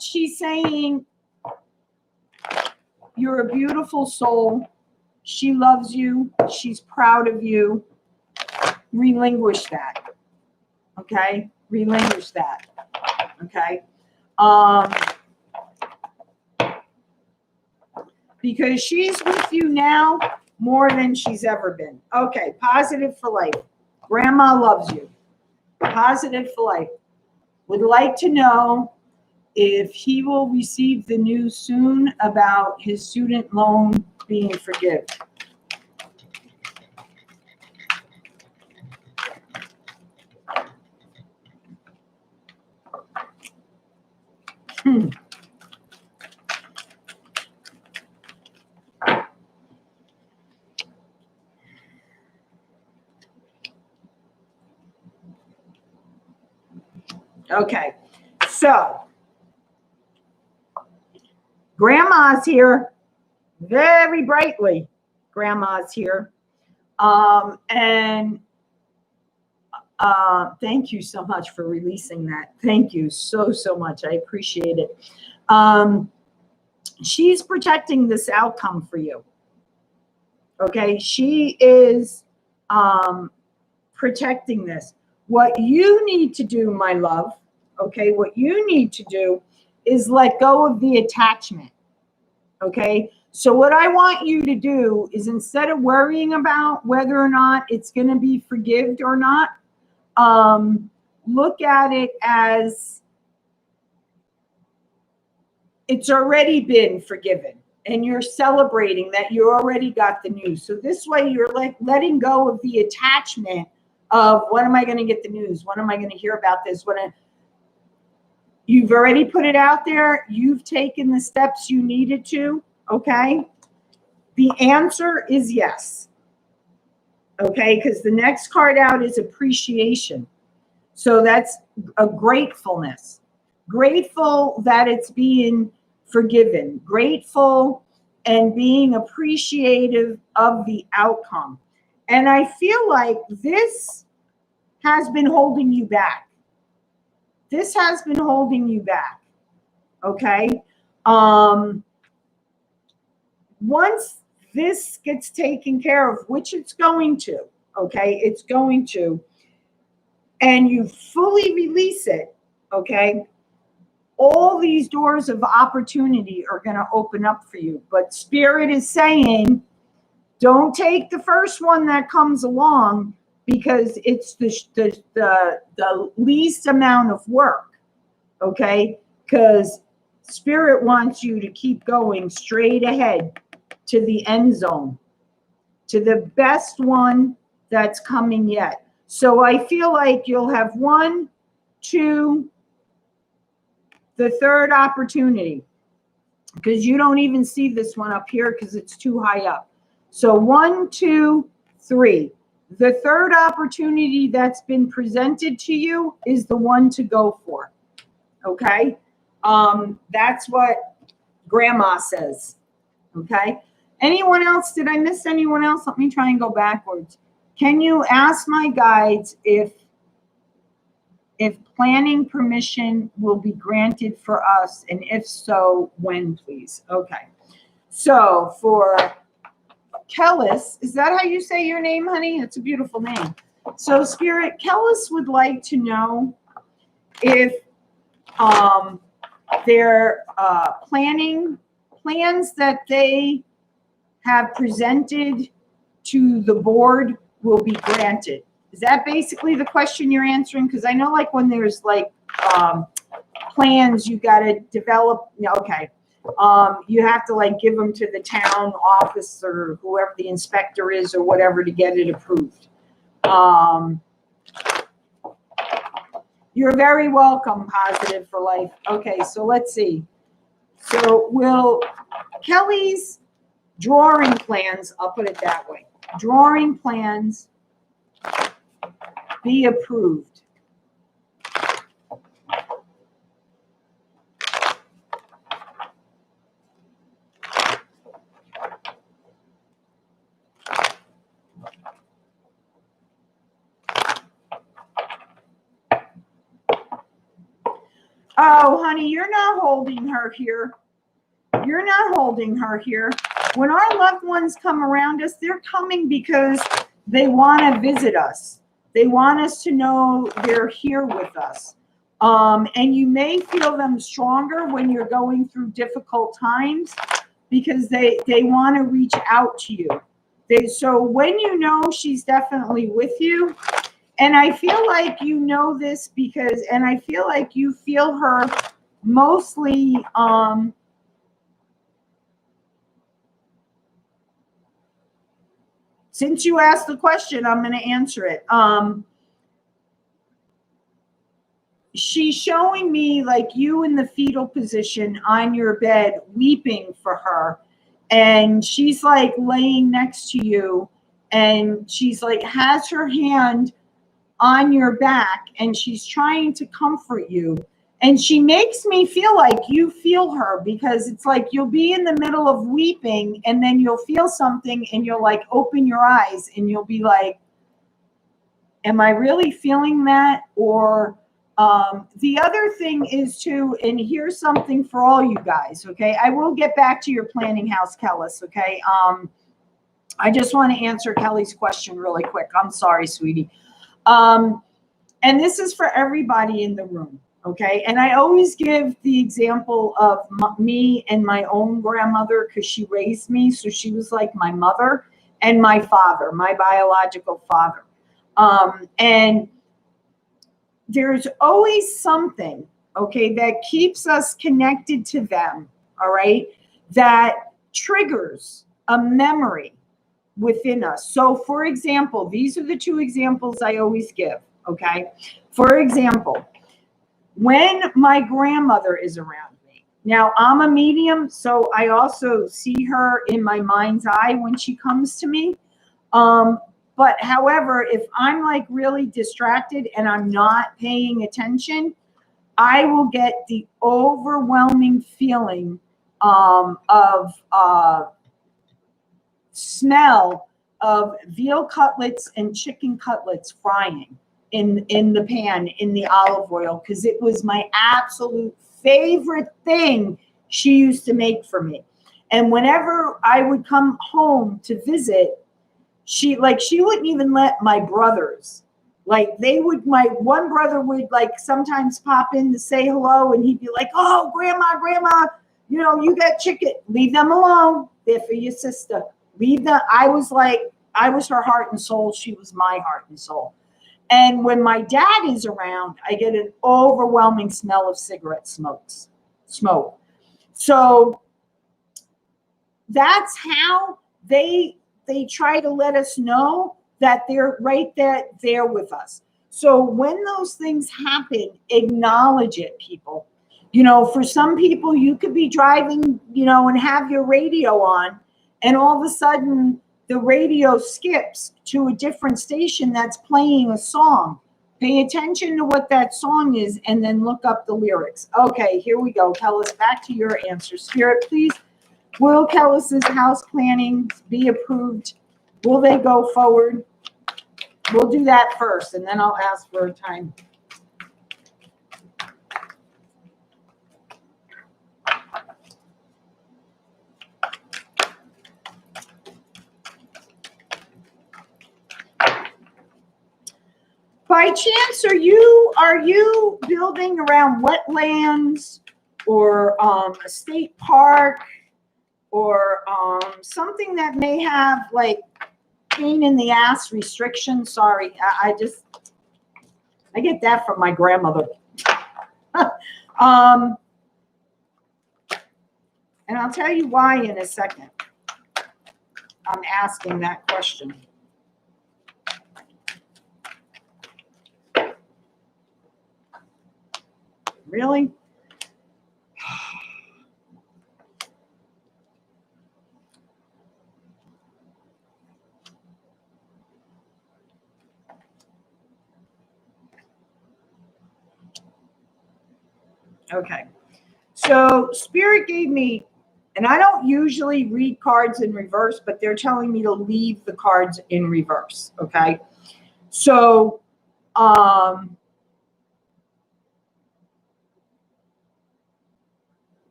she's saying you're a beautiful soul. She loves you. She's proud of you. Relinquish that. Okay? Relinquish that. Okay? Because she's with you now more than she's ever been. Okay, positive for life. Grandma loves you. Positive for life. Would like to know if he will receive the news soon about his student loan being forgiven. Okay, so Grandma's here very brightly. Grandma's here. And thank you so much for releasing that. Thank you so much. I appreciate it. She's protecting this outcome for you. Okay, she is protecting this. What you need to do, my love, okay, what you need to do is let go of the attachment. Okay, so what I want you to do is, instead of worrying about whether or not it's going to be forgiven or not, look at it as it's already been forgiven, and you're celebrating that you already got the news. So this way you're like letting go of the attachment of, when am I going to get the news? When am I going to hear about this? You've already put it out there. You've taken the steps you needed to. Okay. The answer is yes. Okay. Because the next card out is appreciation. So that's a gratefulness. Grateful that it's being forgiven. Grateful and being appreciative of the outcome. And I feel like this has been holding you back. This has been holding you back. Okay. once this gets taken care of, which it's going to, okay, it's going to, and you fully release it, okay, all these doors of opportunity are going to open up for you. But Spirit is saying, don't take the first one that comes along, because it's the least amount of work, okay? Because Spirit wants you to keep going straight ahead to the end zone, to the best one that's coming yet. So I feel like you'll have 1, 2, the third opportunity, because you don't even see this one up here because it's too high up. So 1, 2, 3. The third opportunity that's been presented to you is the one to go for. Okay? That's what Grandma says. Okay? Anyone else? Did I miss anyone else? Let me try and go backwards. Can you ask my guides if planning permission will be granted for us, and if so, when, please? Okay. So for Kellis, is that how you say your name, honey? It's a beautiful name. So Spirit, Kellis would like to know if their plans that they have presented to the board will be granted. Is that basically the question you're answering? Because I know, like, when there's like plans you got to develop. Okay. You have to like give them to the town office or whoever the inspector is or whatever to get it approved. You're very welcome, Positive for Life. Okay, so let's see. So will Kelly's drawing plans, I'll put it that way, drawing plans be approved? Oh, honey, you're not holding her here. You're not holding her here. When our loved ones come around us, they're coming because they want to visit us. They want us to know they're here with us. And you may feel them stronger when you're going through difficult times because they want to reach out to you. So when you know she's definitely with you, and I feel like you know this because, and I feel like you feel her mostly, since you asked the question, I'm going to answer it. She's showing me like you in the fetal position on your bed, weeping for her. And she's like laying next to you, and she's like, has her hand on your back, and she's trying to comfort you. And she makes me feel like you feel her, because it's like you'll be in the middle of weeping and then you'll feel something and you'll like open your eyes and you'll be like, am I really feeling that? Or the other thing is too, and here's something for all you guys, okay? I will get back to your planning house, Kellis, okay? I just want to answer Kelly's question really quick. I'm sorry, sweetie. And this is for everybody in the room, okay? And I always give the example of me and my own grandmother, because she raised me, so she was like my mother, and my father, my biological father. And there's always something, okay, that keeps us connected to them, all right, that triggers a memory within us. So, for example, these are the two examples I always give. Okay. For example, when my grandmother is around me, now I'm a medium, so I also see her in my mind's eye when she comes to me. But however, if I'm like really distracted and I'm not paying attention, I will get the overwhelming feeling of smell of veal cutlets and chicken cutlets frying in the pan in the olive oil, because it was my absolute favorite thing she used to make for me. And whenever I would come home to visit, she wouldn't even let my brothers, like they would, my one brother would like sometimes pop in to say hello, and he'd be like, oh, grandma, you know, you got chicken. Leave them alone. They're for your sister. Leave them. I was her heart and soul. She was my heart and soul. And when my dad is around, I get an overwhelming smell of cigarette smoke. So that's how they try to let us know that they're right there with us. So when those things happen, acknowledge it, people. You know, for some people, you could be driving, you know, and have your radio on, and all of a sudden the radio skips to a different station that's playing a song. Pay attention to what that song is and then look up the lyrics. Okay, here we go. Kellis, back to your answer. Spirit, please. Will Kellis's house planning be approved? Will they go forward? We'll do that first, and then I'll ask for a time. By chance, are you building around wetlands or a state park or something that may have like pain in the ass restrictions? Sorry, I get that from my grandmother. And I'll tell you why in a second. I'm asking that question. Really? Okay. So Spirit gave me, and I don't usually read cards in reverse, but they're telling me to leave the cards in reverse. Okay. So,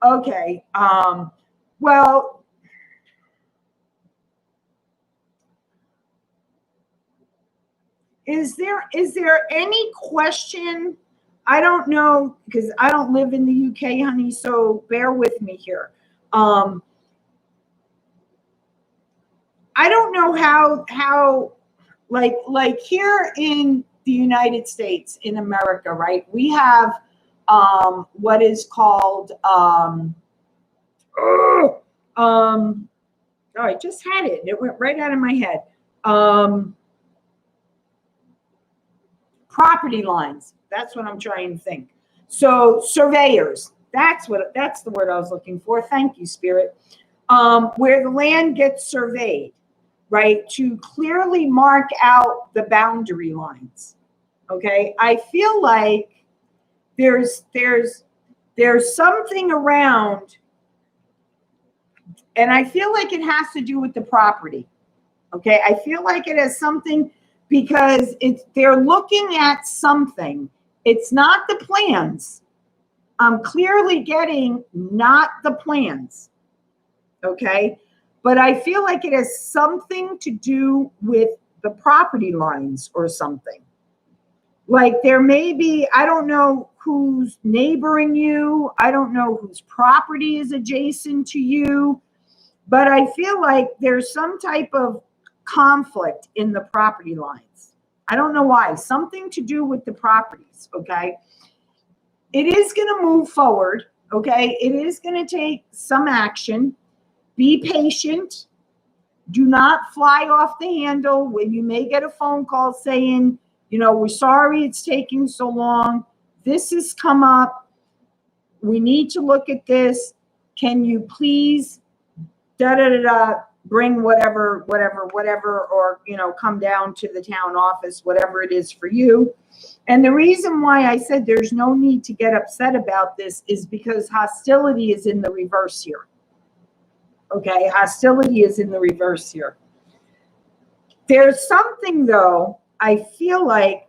okay. Well, is there any question? I don't know, because I don't live in the UK, honey, so bear with me here. I don't know how like here in the United States, in America, right? We have what is called oh, I just had it. It went right out of my head. Property lines. That's what I'm trying to think. So surveyors. That's the word I was looking for. Thank you, Spirit. Where the land gets surveyed, right, to clearly mark out the boundary lines. Okay, I feel like there's something around, and I feel like it has to do with the property. Okay, I feel like it has something, because they're looking at something. It's not the plans. I'm clearly getting not the plans. Okay, but I feel like it has something to do with the property lines or something. Like there may be, I don't know who's neighboring you. I don't know whose property is adjacent to you, but I feel like there's some type of conflict in the property lines. I don't know why. Something to do with the properties, okay? It is going to move forward, okay? It is going to take some action. Be patient. Do not fly off the handle when you may get a phone call saying, you know, we're sorry it's taking so long. This has come up. We need to look at this. Can you please bring whatever, or, you know, come down to the town office, whatever it is for you. And the reason why I said there's no need to get upset about this is because hostility is in the reverse here. Okay, hostility is in the reverse here. There's something, though, I feel like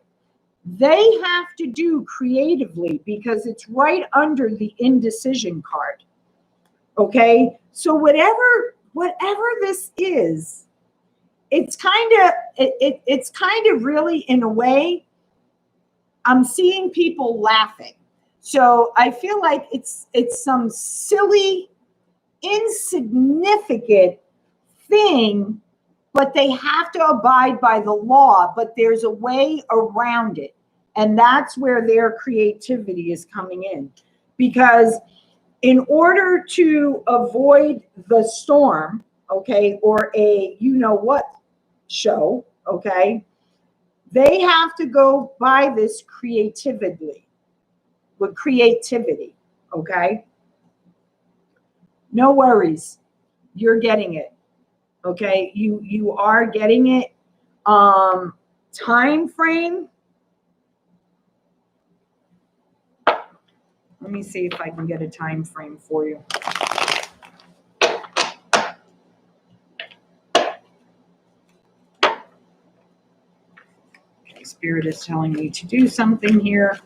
they have to do creatively because it's right under the indecision card. Okay, so whatever this is, it's kind of really, in a way, I'm seeing people laughing. So I feel like it's some silly, insignificant thing, but they have to abide by the law, but there's a way around it. And that's where their creativity is coming in. Because in order to avoid the storm, okay, or a you-know-what show, okay, they have to go by this creativity, okay? No worries. You're getting it. Okay, you are getting it. Time frame. Let me see if I can get a time frame for you. Okay, Spirit is telling me to do something here.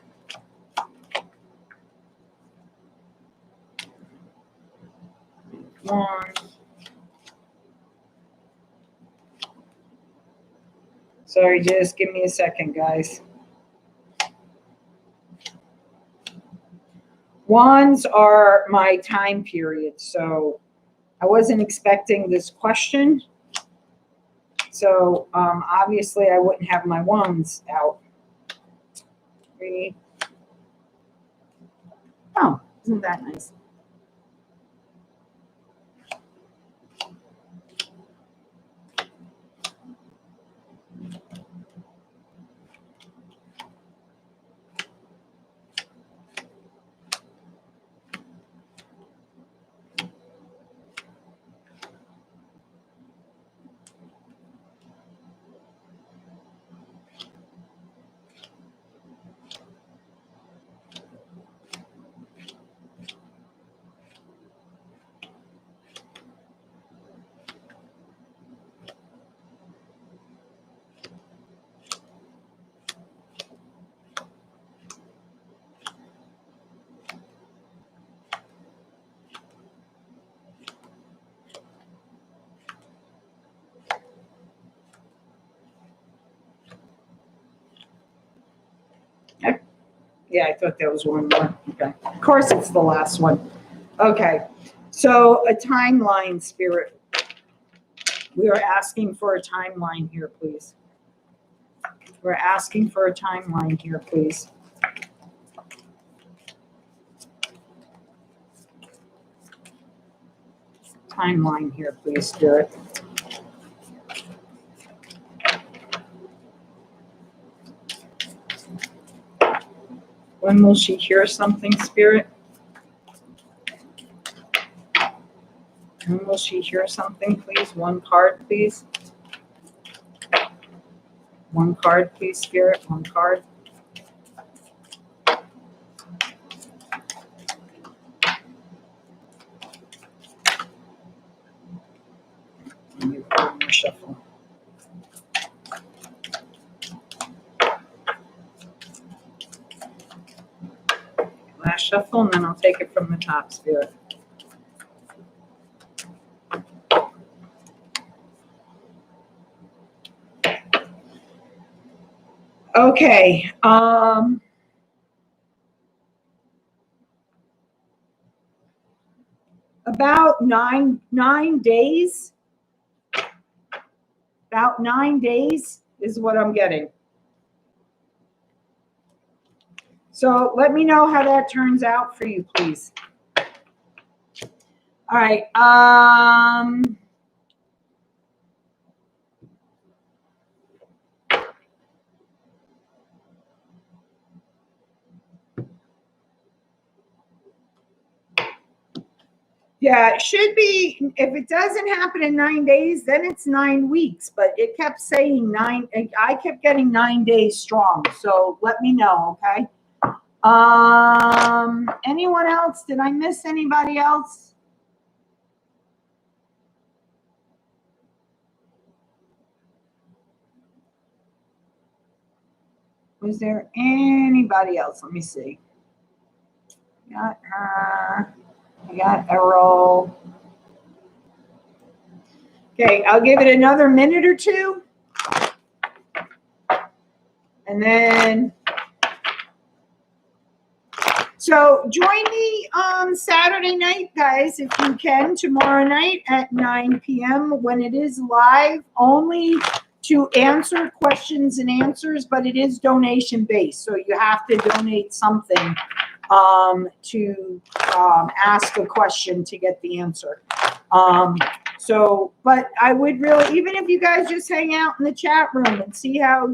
Sorry, just give me a second, guys. Wands are my time period, so I wasn't expecting this question. So obviously I wouldn't have my wands out. Oh, isn't that nice? Yeah, I thought that was one more. Okay. Of course, it's the last one. Okay. So a timeline, Spirit. We are asking for a timeline here, please. We're asking for a timeline here, please. Timeline here, please, Spirit. When will she hear something, Spirit? When will she hear something, please? One card, please. One card, please, Spirit. One card. One more shuffle. Last shuffle, and then I'll take it from the top, Spirit. Okay. About nine days. About 9 days is what I'm getting. So let me know how that turns out for you, please. All right. Yeah, it should be. If it doesn't happen in 9 days, then it's 9 weeks. But it kept saying 9. I kept getting 9 days strong. So let me know, okay? Anyone else? Did I miss anybody else? Was there anybody else? Let me see. Got her. I got Errol. Okay, I'll give it another minute or two. And then, so join me Saturday night, guys, if you can, tomorrow night at 9 p.m. when it is live, only to answer questions and answers, but it is donation based. So you have to donate something to ask a question to get the answer. So, but I would really, even if you guys just hang out in the chat room and see how,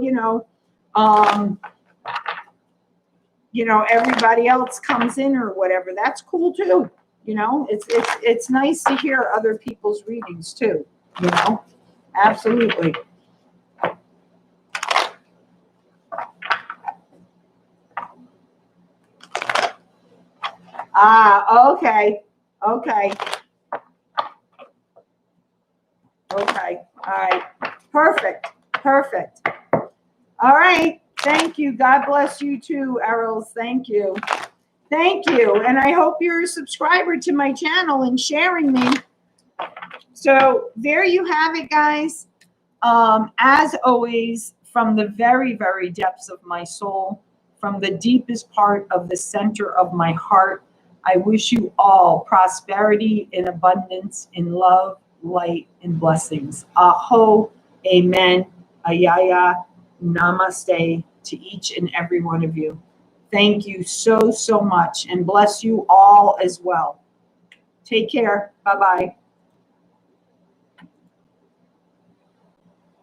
everybody else comes in or whatever, that's cool too. It's nice to hear other people's readings too, absolutely. Okay. Okay. Okay. All right. Perfect. Perfect. All right. Thank you. God bless you too, Errol. Thank you. Thank you. And I hope you're a subscriber to my channel and sharing me. So there you have it, guys. As always, from the very, very depths of my soul, from the deepest part of the center of my heart, I wish you all prosperity and abundance in love, light, and blessings. Aho, amen, ayaya, namaste to each and every one of you. Thank you so, so much, and bless you all as well. Take care. Bye-bye.